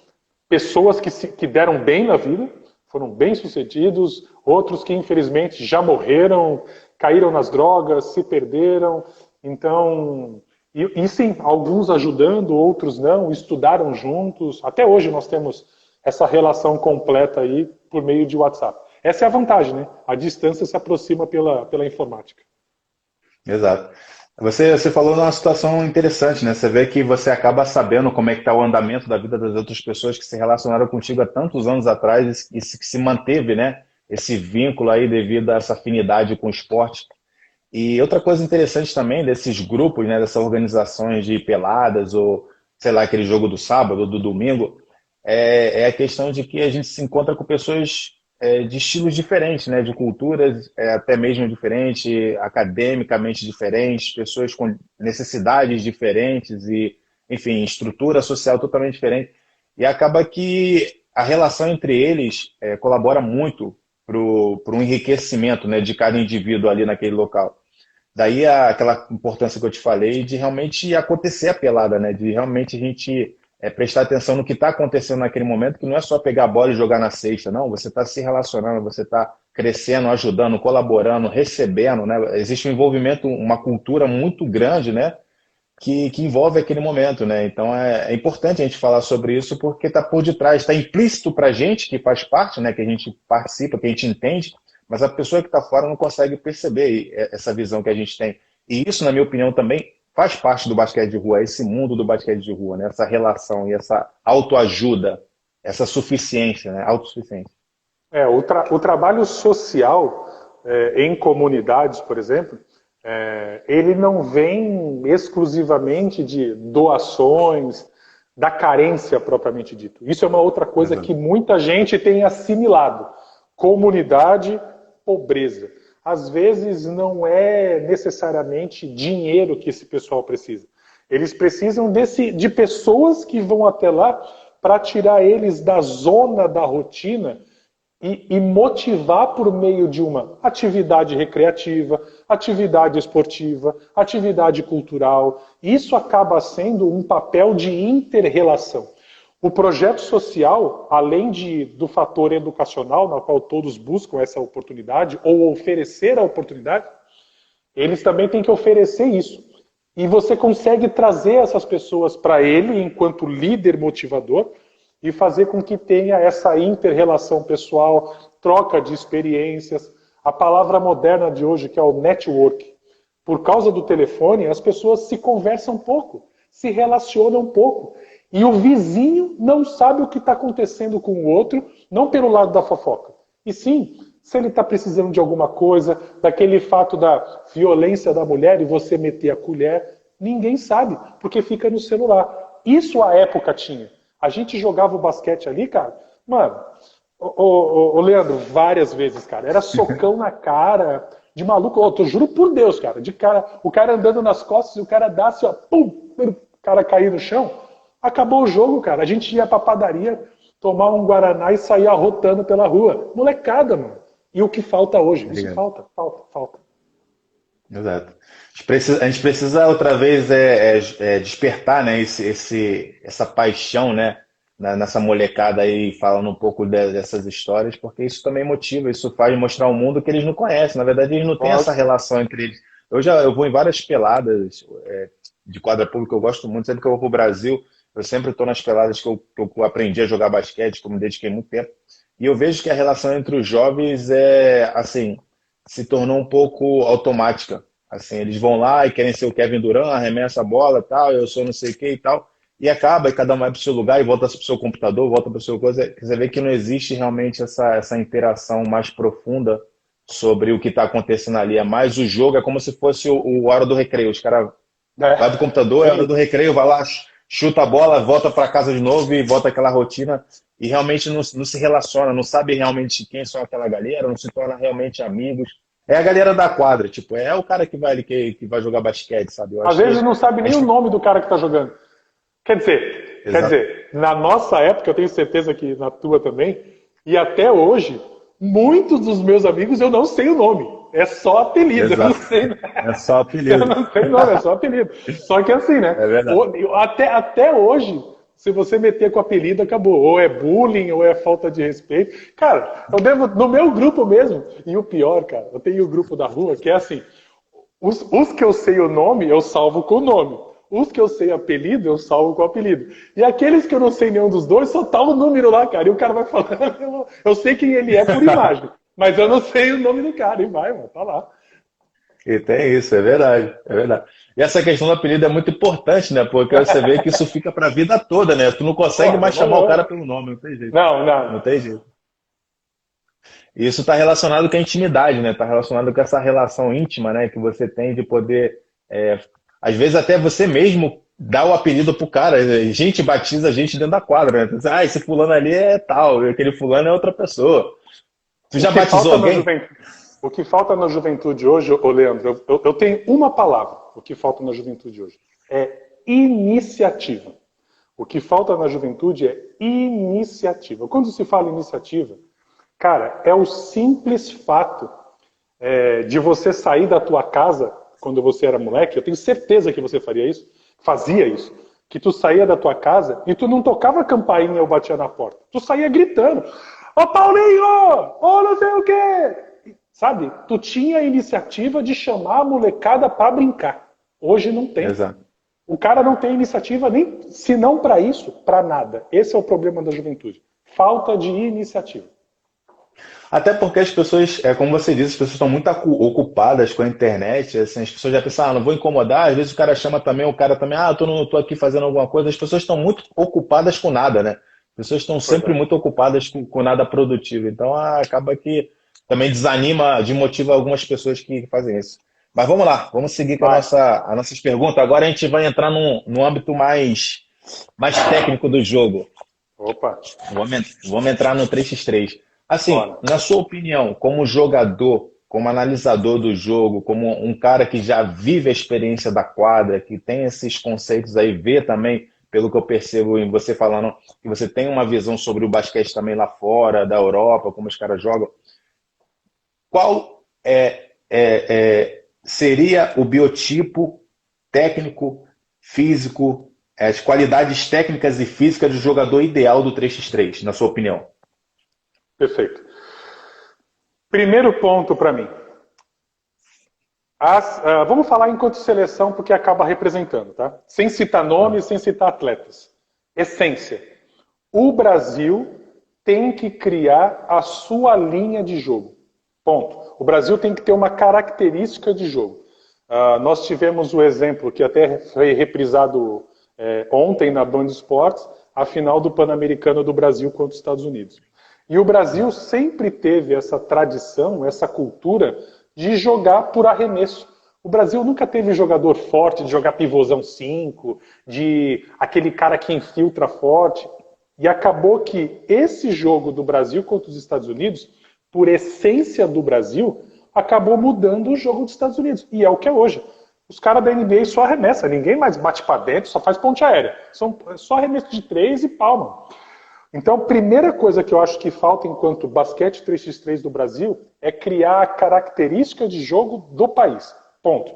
pessoas que deram bem na vida, foram bem-sucedidos, outros que infelizmente já morreram, caíram nas drogas, se perderam. Então, e sim, alguns ajudando, outros não, estudaram juntos. Até hoje nós temos essa relação completa aí por meio de WhatsApp. Essa é a vantagem, né? A distância se aproxima pela informática. Exato. Você falou numa situação interessante, né? Você vê que você acaba sabendo como é que está o andamento da vida das outras pessoas que se relacionaram contigo há tantos anos atrás e que se manteve, né? Esse vínculo aí devido a essa afinidade com o esporte. E outra coisa interessante também desses grupos, né? Dessas organizações de peladas ou, sei lá, aquele jogo do sábado ou do domingo, é a questão de que a gente se encontra com pessoas de estilos diferentes, né? De culturas até mesmo diferentes, academicamente diferentes, pessoas com necessidades diferentes e, enfim, estrutura social totalmente diferente. E acaba que a relação entre eles colabora muito para o enriquecimento, né, de cada indivíduo ali naquele local. Daí aquela importância que eu te falei de realmente acontecer a pelada, né? De realmente a gente prestar atenção no que está acontecendo naquele momento, que não é só pegar a bola e jogar na cesta, não. Você está se relacionando, você está crescendo, ajudando, colaborando, recebendo, né? Existe um envolvimento, uma cultura muito grande, né? Que envolve aquele momento, né? Então é importante a gente falar sobre isso porque está por detrás, está implícito para a gente que faz parte, né? Que a gente participa, que a gente entende, mas a pessoa que está fora não consegue perceber essa visão que a gente tem. E isso, na minha opinião, também faz parte do basquete de rua, esse mundo do basquete de rua, né? Essa relação e essa autoajuda, essa suficiência, né? Autossuficiência. O trabalho social em comunidades, por exemplo, ele não vem exclusivamente de doações, da carência propriamente dito. Isso é uma outra coisa que muita gente tem assimilado. Comunidade, pobreza. Às vezes não é necessariamente dinheiro que esse pessoal precisa. Eles precisam de pessoas que vão até lá para tirar eles da zona da rotina e motivar por meio de uma atividade recreativa, atividade esportiva, atividade cultural. Isso acaba sendo um papel de inter-relação. O projeto social, além do fator educacional, na qual todos buscam essa oportunidade, ou oferecer a oportunidade, eles também têm que oferecer isso. E você consegue trazer essas pessoas para ele, enquanto líder motivador, e fazer com que tenha essa inter-relação pessoal, troca de experiências. A palavra moderna de hoje, que é o network. Por causa do telefone, as pessoas se conversam pouco, se relacionam pouco. E o vizinho não sabe o que está acontecendo com o outro, não pelo lado da fofoca. E sim, se ele está precisando de alguma coisa, daquele fato da violência da mulher e você meter a colher, ninguém sabe, porque fica no celular. Isso a época tinha. A gente jogava o basquete ali, cara, mano, ô Leandro, várias vezes, cara, era socão na cara, de maluco, eu juro por Deus, cara, o cara andando nas costas e o cara dá assim, ó, pum, o cara cair no chão, acabou o jogo, cara, a gente ia pra padaria, tomar um Guaraná e sair arrotando pela rua, molecada, mano. E o que falta hoje? Isso Obrigado. falta. Exato. A gente precisa outra vez despertar, né, essa paixão, né, nessa molecada aí, falando um pouco dessas histórias, porque isso também motiva, isso faz mostrar ao mundo que eles não conhecem. Na verdade, eles não têm essa Lógico. relação entre eles. Eu vou em várias peladas de quadra pública, eu gosto muito, sempre que eu vou para o Brasil, eu sempre estou nas peladas que eu aprendi a jogar basquete, que eu me dediquei muito tempo, e eu vejo que a relação entre os jovens assim, se tornou um pouco automática. Assim, eles vão lá e querem ser o Kevin Durant, arremessa a bola, tal, eu sou não sei o que e tal, e acaba, e cada um vai para o seu lugar e volta para o seu computador, volta para o seu coisa. Você vê que não existe realmente essa interação mais profunda sobre o que está acontecendo ali. É mais o jogo, é como se fosse o hora do recreio. Os caras vai do É, computador, é hora do recreio, vai lá, chuta a bola, volta para casa de novo e volta aquela rotina. E realmente não se relaciona, não sabe realmente quem são aquela galera, não se torna realmente amigos. É a galera da quadra, tipo, é o cara que vai ali que vai jogar basquete, sabe? Eu às acho vezes que não sabe a nem o gente... nome do cara que está jogando. Quer Exato. dizer, na nossa época, eu tenho certeza que na tua também, e até hoje, muitos dos meus amigos eu não sei o nome. É só apelido, eu não Exato. sei. É só Eu apelido. não sei nome, é só apelido. Só que assim, né? É verdade. Até hoje, se você meter com apelido, acabou. Ou é bullying, ou é falta de respeito. Cara, eu devo, no meu grupo mesmo, e o pior, cara, eu tenho o grupo da rua que é assim: os que eu sei o nome, eu salvo com o nome. Os que eu sei apelido, eu salvo com o apelido. E aqueles que eu não sei nenhum dos dois, só tá o número lá, cara. E o cara vai falando, eu sei quem ele é por imagem, mas eu não sei o nome do cara. E vai, mano, tá lá. E tem isso, é verdade, é verdade. E essa questão do apelido é muito importante, né? Porque você vê que isso fica pra vida toda, né? Tu não consegue Pô, mais chamar o cara demorou. pelo nome, não tem jeito. Não, Não não. tem jeito. E isso está relacionado com a intimidade, né? Está relacionado com essa relação íntima, né? Que você tem de poder, às vezes até você mesmo dá o apelido pro cara. A gente batiza a gente dentro da quadra, né? Ah, esse fulano ali é tal, e aquele fulano é outra pessoa. Tu O já que batizou falta na alguém? juventude, o que falta na juventude hoje, ô Leandro, eu tenho uma palavra. O que falta na juventude hoje é iniciativa. O que falta na juventude é iniciativa. Quando se fala iniciativa, cara, é o simples fato de você sair da tua casa quando você era moleque. Eu tenho certeza que você faria isso, fazia isso. Que tu saía da tua casa e tu não tocava campainha ou batia na porta. Tu saía gritando: Ô Paulinho! Ô não sei o quê! Sabe? Tu tinha a iniciativa de chamar a molecada para brincar. Hoje não tem. Exato. O cara não tem iniciativa nem, se não para isso, para nada. Esse é o problema da juventude. Falta de iniciativa. Até porque as pessoas, como você disse, as pessoas estão muito ocupadas com a internet, assim, as pessoas já pensam, não vou incomodar, às vezes o cara chama também, o cara também, tô aqui fazendo alguma coisa, as pessoas estão muito ocupadas com nada, né? As pessoas estão Pois sempre é. muito ocupadas com nada produtivo, então acaba que também desanima, desmotiva algumas pessoas que fazem isso. Mas vamos lá, vamos seguir com Vai. as nossas perguntas. Agora a gente vai entrar no âmbito mais técnico do jogo. Opa, Vamos entrar no 3x3. Assim, bora. na sua opinião, como jogador, como analisador do jogo, como um cara que já vive a experiência da quadra, que tem esses conceitos aí, vê também, pelo que eu percebo em você falando, que você tem uma visão sobre o basquete também lá fora, da Europa, como os caras jogam. Qual seria o biotipo técnico, físico, as qualidades técnicas e físicas do jogador ideal do 3x3, na sua opinião? Perfeito. Primeiro ponto para mim. Vamos falar enquanto seleção, porque acaba representando, tá? Sem citar nomes, sem citar atletas. Essência. O Brasil tem que criar a sua linha de jogo. Ponto. O Brasil tem que ter uma característica de jogo. Nós tivemos o exemplo, que até foi reprisado ontem na Band Esportes, a final do Pan-Americano do Brasil contra os Estados Unidos. E o Brasil sempre teve essa tradição, essa cultura de jogar por arremesso. O Brasil nunca teve jogador forte de jogar pivôzão 5, de aquele cara que infiltra forte. E acabou que esse jogo do Brasil contra os Estados Unidos, por essência do Brasil, acabou mudando o jogo dos Estados Unidos. E é o que é hoje. Os caras da NBA só arremessam, ninguém mais bate para dentro, só faz ponte aérea. Só arremesso de 3 e palma. Então, a primeira coisa que eu acho que falta enquanto basquete 3x3 do Brasil é criar a característica de jogo do país. Ponto.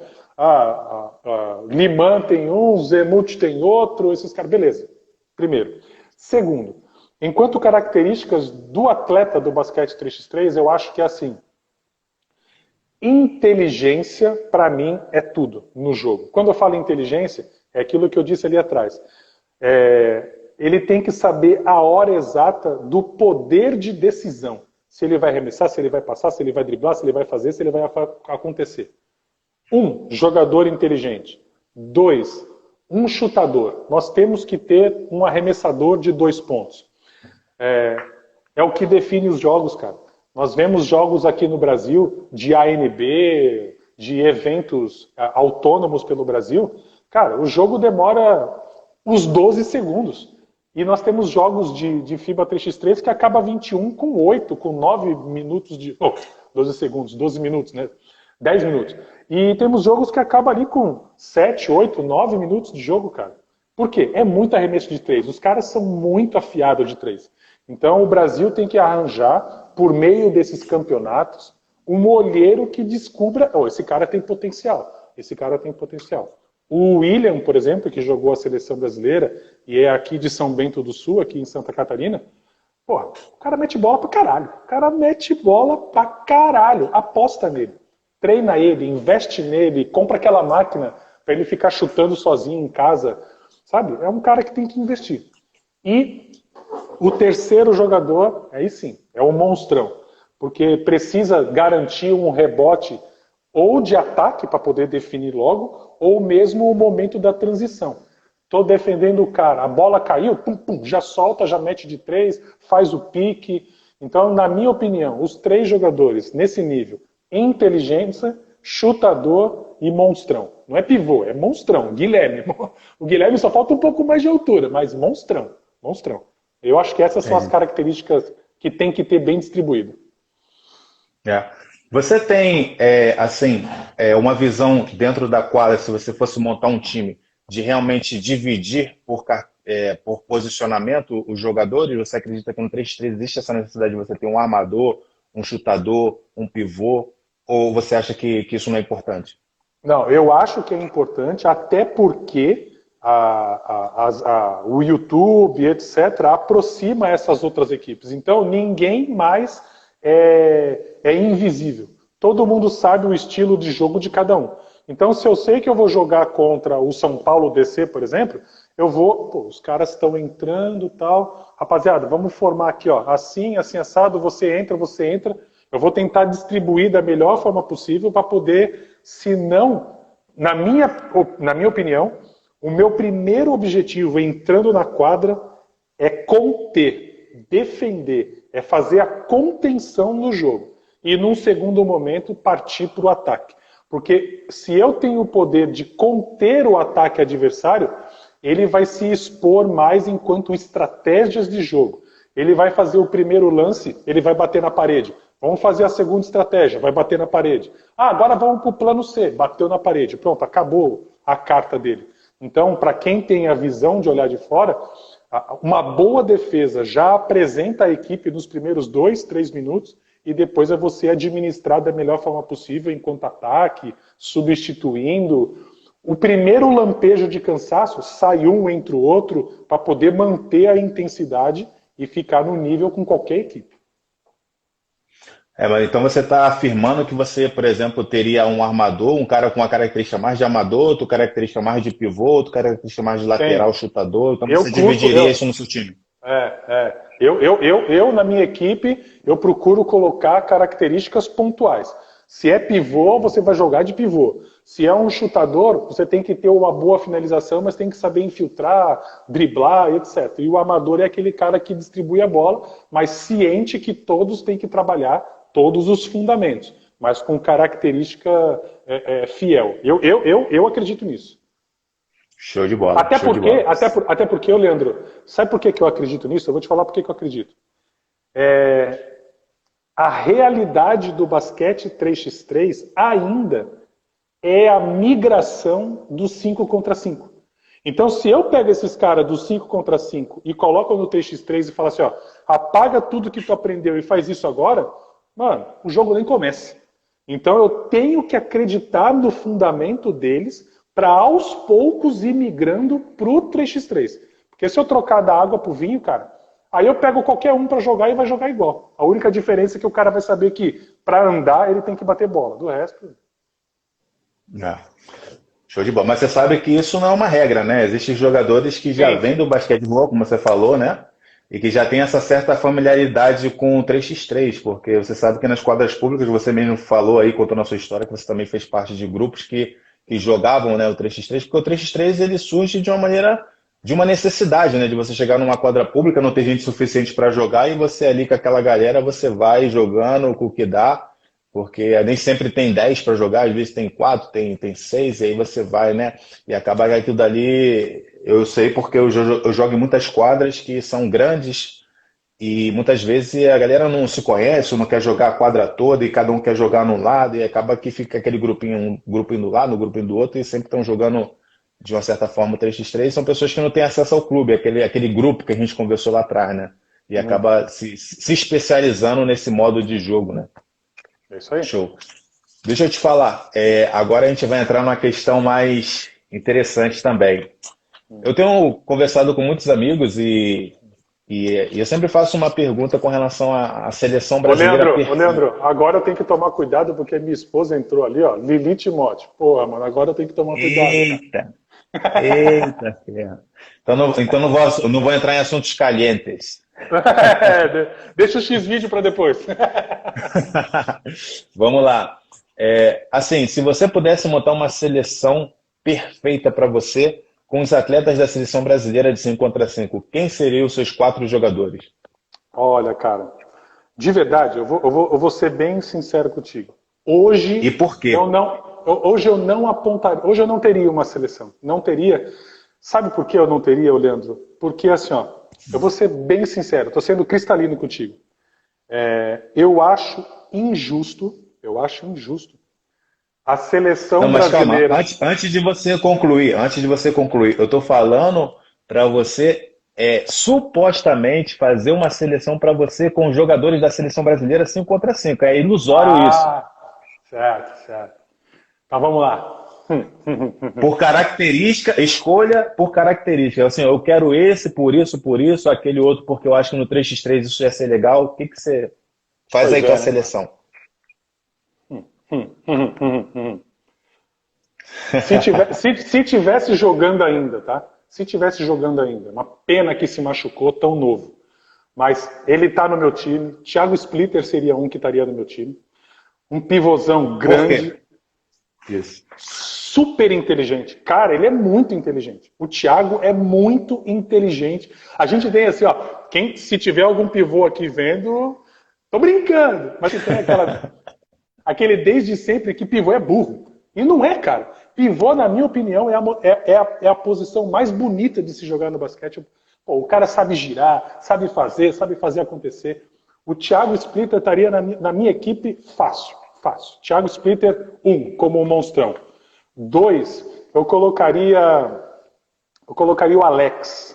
Liman tem um, Zemut tem outro, esses caras, beleza. Primeiro. Segundo, enquanto características do atleta do basquete 3x3, eu acho que é assim. Inteligência, para mim, é tudo no jogo. Quando eu falo inteligência, é aquilo que eu disse ali atrás. Ele tem que saber a hora exata do poder de decisão. Se ele vai arremessar, se ele vai passar, se ele vai driblar, se ele vai fazer, se ele vai acontecer. 1, jogador inteligente. 2, um chutador. Nós temos que ter um arremessador de 2 pontos. É o que define os jogos, cara. Nós vemos jogos aqui no Brasil de ANB, de eventos autônomos pelo Brasil. Cara, o jogo demora uns 12 segundos. E nós temos jogos de FIBA 3x3 que acaba 21 com 8, com 9 minutos de... 12 segundos, 12 minutos, né? 10 minutos. E temos jogos que acabam ali com 7, 8, 9 minutos de jogo, cara. Por quê? É muito arremesso de 3. Os caras são muito afiados de 3. Então o Brasil tem que arranjar, por meio desses campeonatos, um olheiro que descubra, esse cara tem potencial, esse cara tem potencial. O William, por exemplo, que jogou a seleção brasileira e é aqui de São Bento do Sul, aqui em Santa Catarina, porra, o cara mete bola pra caralho. O cara mete bola pra caralho. Aposta nele. Treina ele, investe nele, compra aquela máquina pra ele ficar chutando sozinho em casa. Sabe? É um cara que tem que investir. E o terceiro jogador, aí sim, é o monstrão. Porque precisa garantir um rebote ou de ataque para poder definir logo, ou mesmo o momento da transição. Estou defendendo o cara, a bola caiu, pum, pum, já solta, já mete de 3, faz o pique. Então, na minha opinião, os 3 jogadores nesse nível, inteligência, chutador e monstrão. Não é pivô, é monstrão. Guilherme. O Guilherme só falta um pouco mais de altura, mas monstrão. Monstrão. Eu acho que essas são as características que tem que ter bem distribuído. Você tem, uma visão dentro da quadra, se você fosse montar um time, de realmente dividir por posicionamento os jogadores? Você acredita que no 3x3 existe essa necessidade de você ter um armador, um chutador, um pivô? Ou você acha que isso não é importante? Não, eu acho que é importante, até porque o YouTube, etc., aproxima essas outras equipes. Então, ninguém mais é invisível. Todo mundo sabe o estilo de jogo de cada um. Então, se eu sei que eu vou jogar contra o São Paulo DC, por exemplo, eu vou... os caras estão entrando e tal. Rapaziada, vamos formar aqui, ó, assim, assim, assado, você entra. Eu vou tentar distribuir da melhor forma possível para poder, se não... Na minha opinião, o meu primeiro objetivo entrando na quadra é conter, defender, é fazer a contenção no jogo. E num segundo momento partir para o ataque. Porque se eu tenho o poder de conter o ataque adversário, ele vai se expor mais enquanto estratégias de jogo. Ele vai fazer o primeiro lance, ele vai bater na parede. Vamos fazer a segunda estratégia, vai bater na parede. Agora vamos para o plano C, bateu na parede. Pronto, acabou a carta dele. Então, para quem tem a visão de olhar de fora, uma boa defesa já apresenta a equipe nos primeiros 2, 3 minutos e depois é você administrar da melhor forma possível enquanto ataque, substituindo. O primeiro lampejo de cansaço sai um entre o outro para poder manter a intensidade e ficar no nível com qualquer equipe. Mas então você está afirmando que você, por exemplo, teria um armador, um cara com uma característica mais de armador, outro característica mais de pivô, outro característica mais de lateral, chutador, então você dividiria isso no seu time? Eu, na minha equipe, eu procuro colocar características pontuais. Se é pivô, você vai jogar de pivô. Se é um chutador, você tem que ter uma boa finalização, mas tem que saber infiltrar, driblar, etc. E o armador é aquele cara que distribui a bola, mas ciente que todos têm que trabalhar todos os fundamentos, mas com característica fiel. Eu acredito nisso. Show de bola. Até porque, Leandro, sabe por que eu acredito nisso? Eu vou te falar por que eu acredito. A realidade do basquete 3x3 ainda é a migração do 5 contra 5. Então, se eu pego esses caras do 5 contra 5 e coloco no 3x3 e falo assim, ó, apaga tudo que tu aprendeu e faz isso agora, mano, o jogo nem começa. Então eu tenho que acreditar no fundamento deles para aos poucos ir migrando pro 3x3. Porque se eu trocar da água pro vinho, cara, aí eu pego qualquer um para jogar e vai jogar igual. A única diferença é que o cara vai saber que para andar ele tem que bater bola. Do resto... Show de bola. Mas você sabe que isso não é uma regra, né? Existem jogadores que já vêm do basquetebol, como você falou, né? E que já tem essa certa familiaridade com o 3x3, porque você sabe que nas quadras públicas, você mesmo falou aí, contando a sua história, que você também fez parte de grupos que jogavam, né, o 3x3, porque o 3x3 ele surge de uma maneira, de uma necessidade, né? De você chegar numa quadra pública, não ter gente suficiente para jogar, e você ali com aquela galera, você vai jogando com o que dá, porque nem sempre tem 10 para jogar, às vezes tem 4, tem 6, e aí você vai, né? E acaba que aquilo dali, eu sei porque eu jogo em muitas quadras que são grandes e muitas vezes a galera não se conhece, não quer jogar a quadra toda e cada um quer jogar num lado e acaba que fica aquele grupinho, um grupinho do lado, um grupinho do outro e sempre estão jogando de uma certa forma o 3x3. São pessoas que não têm acesso ao clube, aquele grupo que a gente conversou lá atrás, né? E acaba se especializando nesse modo de jogo, né? É isso aí. Show. Deixa eu te falar, agora a gente vai entrar numa questão mais interessante também. Eu tenho conversado com muitos amigos e eu sempre faço uma pergunta com relação à seleção brasileira. Ô, Leandro, agora eu tenho que tomar cuidado porque minha esposa entrou ali, ó, Lili Timóteo. Porra, mano, agora eu tenho que tomar cuidado. Eita, eita, ferro. Então não vou entrar em assuntos calientes. Deixa o X-vídeo para depois. Vamos lá. Assim, se você pudesse montar uma seleção perfeita para você, com os atletas da seleção brasileira de 5 contra 5, quem seriam os seus 4 jogadores? Olha, cara, de verdade, eu vou ser bem sincero contigo. Hoje, e por quê? Hoje eu não apontaria, hoje eu não teria uma seleção. Não teria. Sabe por que eu não teria, Leandro? Porque assim, ó, eu vou ser bem sincero, estou sendo cristalino contigo. Eu acho injusto a seleção brasileira... Calma, antes de você concluir, eu estou falando para você supostamente fazer uma seleção para você com os jogadores da seleção brasileira 5 contra 5. É ilusório isso. Certo. Então vamos lá. Por característica, escolha por característica. Assim, eu quero esse por isso, aquele outro porque eu acho que no 3x3 isso ia ser legal. O que você faz aí com a seleção? Se tivesse jogando ainda, tá? Se tivesse jogando ainda. Uma pena que se machucou, tão novo. Mas ele tá no meu time. Thiago Splitter seria um que estaria no meu time. Um pivôzão grande. Isso. Super inteligente. Cara, ele é muito inteligente. O Thiago é muito inteligente. A gente tem assim, ó, se tiver algum pivô aqui vendo, tô brincando. Mas tem aquele desde sempre que pivô é burro. E não é, cara. Pivô, na minha opinião, é a posição mais bonita de se jogar no basquete. Pô, o cara sabe girar, sabe fazer acontecer. O Thiago Splitter estaria na minha equipe fácil. Thiago Splitter, como um monstrão. 2, eu colocaria o Alex.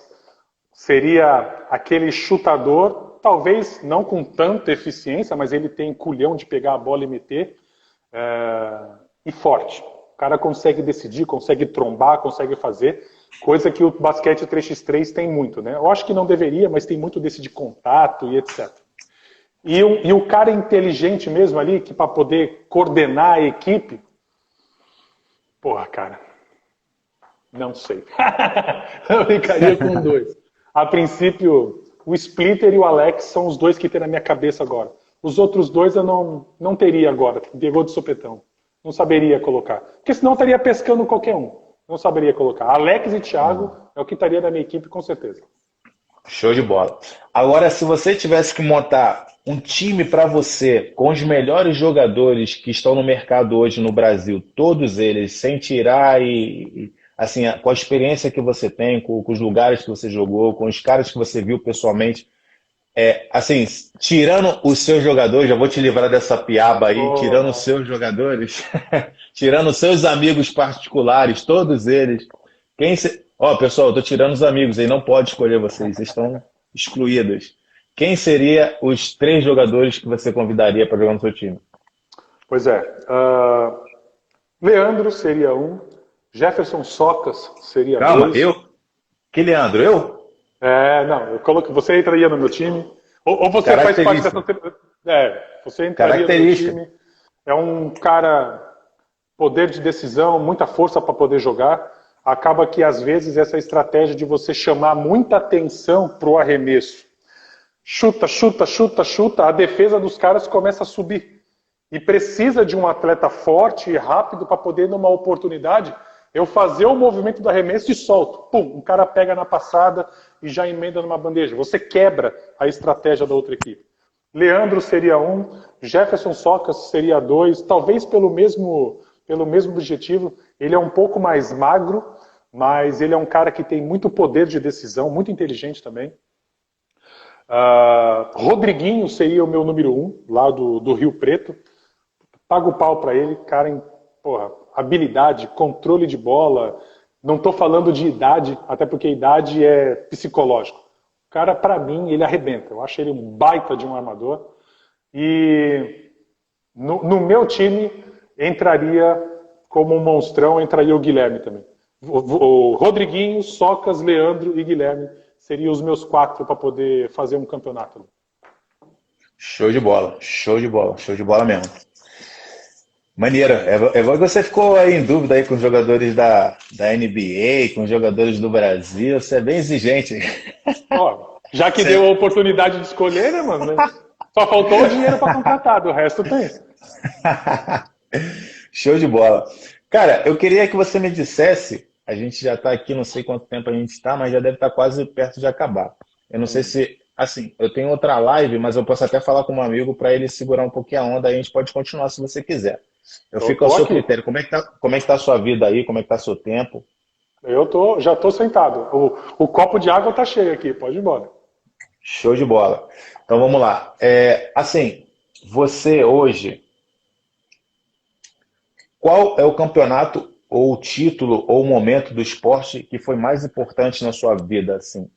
Seria aquele chutador, talvez não com tanta eficiência, mas ele tem culhão de pegar a bola e meter. E forte. O cara consegue decidir, consegue trombar, consegue fazer, coisa que o basquete 3x3 tem muito, né? Eu acho que não deveria, mas tem muito desse de contato e etc. E o cara inteligente mesmo ali, que para poder coordenar a equipe, porra, cara, não sei. Eu ficaria com 2. A princípio, o Splitter e o Alex são os 2 que tem na minha cabeça agora. Os outros 2 eu não teria agora, pegou de sopetão. Não saberia colocar. Porque senão eu estaria pescando qualquer um. Não saberia colocar. Alex e Thiago é o que estaria na minha equipe, com certeza. Show de bola. Agora, se você tivesse que montar um time para você, com os melhores jogadores que estão no mercado hoje no Brasil, todos eles, sem tirar assim, com a experiência que você tem, com os lugares que você jogou, com os caras que você viu pessoalmente, assim, tirando os seus jogadores, já vou te livrar dessa piaba aí, tirando os seus jogadores, tirando os seus amigos particulares, todos eles, Ó, pessoal, eu tô tirando os amigos aí, não pode escolher vocês estão excluídos. Quem seria os 3 jogadores que você convidaria para jogar no seu time? Pois é. Leandro seria um, Jefferson Socas seria Calma, dois. eu? Que Leandro? Eu? Não, eu coloco, você entraria no meu time, ou você faz parte dessa. Característica. Você entraria no meu Característica. time. É um cara, poder de decisão, muita força para poder jogar. Acaba que às vezes essa estratégia de você chamar muita atenção para o arremesso. Chuta, chuta, chuta, chuta, a defesa dos caras começa a subir. E precisa de um atleta forte e rápido para poder, numa oportunidade, eu fazer o movimento do arremesso e solto. Pum, um cara pega na passada e já emenda numa bandeja. Você quebra a estratégia da outra equipe. Leandro seria um, Jefferson Socas seria dois, talvez pelo mesmo objetivo. Ele é um pouco mais magro, mas ele é um cara que tem muito poder de decisão, muito inteligente também. Rodriguinho seria o meu número 1, lá do Rio Preto. Pago o pau pra ele, cara, habilidade, controle de bola. Não tô falando de idade, até porque idade é psicológico. O cara, pra mim, ele arrebenta. Eu acho ele um baita de um armador. E no meu time, entraria como um monstrão, entraria o Guilherme também. O Rodriguinho, Socas, Leandro e Guilherme seriam os meus 4 para poder fazer um campeonato. Show de bola, show de bola, show de bola mesmo. Maneiro. É bom que você ficou aí em dúvida aí com os jogadores da NBA, com os jogadores do Brasil. Você é bem exigente. Ó, já que deu a oportunidade de escolher, né, mano? Só faltou o dinheiro para contratar, do resto tem. Show de bola. Cara, eu queria que você me dissesse, a gente já está aqui, não sei quanto tempo a gente está, mas já deve estar quase perto de acabar. Eu não sei se, assim, eu tenho outra live, mas eu posso até falar com um amigo para ele segurar um pouquinho a onda, aí a gente pode continuar se você quiser. Eu fico ao seu critério. Como é que tá a sua vida aí? Como é que tá o seu tempo? Já tô sentado. O copo de água tá cheio aqui, pode ir embora. Show de bola. Então vamos lá. Assim, você hoje, qual é o campeonato ou o título ou o momento do esporte que foi mais importante na sua vida, assim?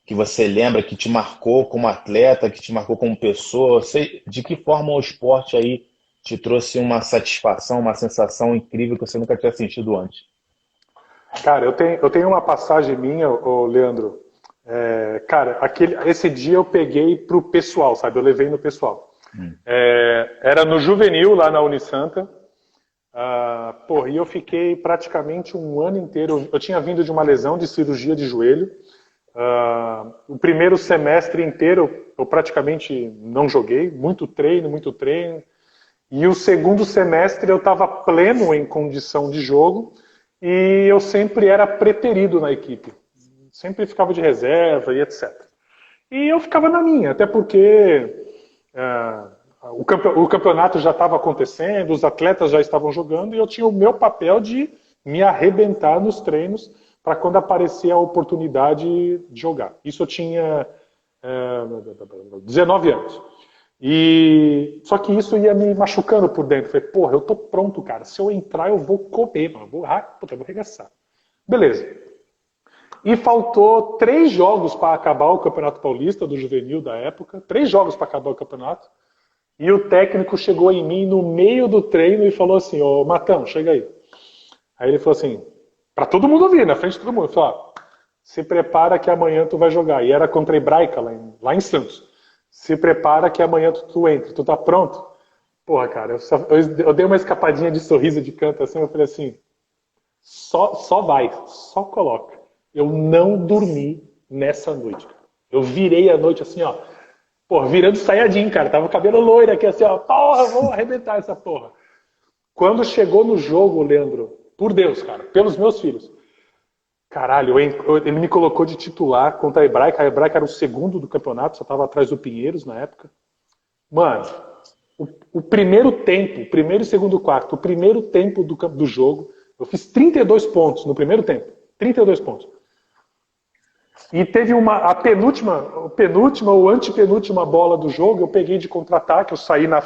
Que você lembra, que te marcou como atleta, que te marcou como pessoa? De que forma o esporte aí te trouxe uma satisfação, uma sensação incrível que você nunca tinha sentido antes? Cara, eu tenho uma passagem minha, Leandro. Cara, esse dia eu peguei pro pessoal, sabe? Eu levei no pessoal. Era no juvenil, lá na Unisanta. E eu fiquei praticamente um ano inteiro. Eu tinha vindo de uma lesão de cirurgia de joelho. O primeiro semestre inteiro eu praticamente não joguei. Muito treino, muito treino. E o segundo semestre eu estava pleno em condição de jogo e eu sempre era preterido na equipe. Sempre ficava de reserva e etc. E eu ficava na minha, até porque o campeonato já estava acontecendo, os atletas já estavam jogando e eu tinha o meu papel de me arrebentar nos treinos para quando aparecia a oportunidade de jogar. Isso eu tinha 19 anos. Só que isso ia me machucando por dentro. Falei, porra, eu tô pronto, cara. Se eu entrar, eu vou comer, mano. Eu vou arregaçar. Beleza. E faltou 3 jogos para acabar o Campeonato Paulista do Juvenil da época. 3 jogos para acabar o campeonato. E o técnico chegou em mim no meio do treino e falou assim, ô Matão, chega aí. Aí ele falou assim, para todo mundo ouvir, na frente de todo mundo. Ele falou, se prepara que amanhã tu vai jogar. E era contra a Hebraica, lá em Santos. Se prepara que amanhã tu entra, tu tá pronto? Porra, cara, eu dei uma escapadinha de sorriso de canto assim, eu falei assim, só vai, só coloca. Eu não dormi nessa noite, cara. Eu virei a noite assim, ó, porra, virando Saiyajin, cara, tava com o cabelo loiro aqui assim, ó, porra, vou arrebentar essa porra. Quando chegou no jogo, Leandro, por Deus, cara, pelos meus filhos, caralho, ele me colocou de titular contra a Hebraica. A Hebraica era o segundo do campeonato, só estava atrás do Pinheiros na época. Mano, o primeiro tempo, o primeiro e segundo quarto, o primeiro tempo do jogo, eu fiz 32 pontos no primeiro tempo. 32 pontos. E teve a penúltima ou antepenúltima bola do jogo, eu peguei de contra-ataque, eu saí na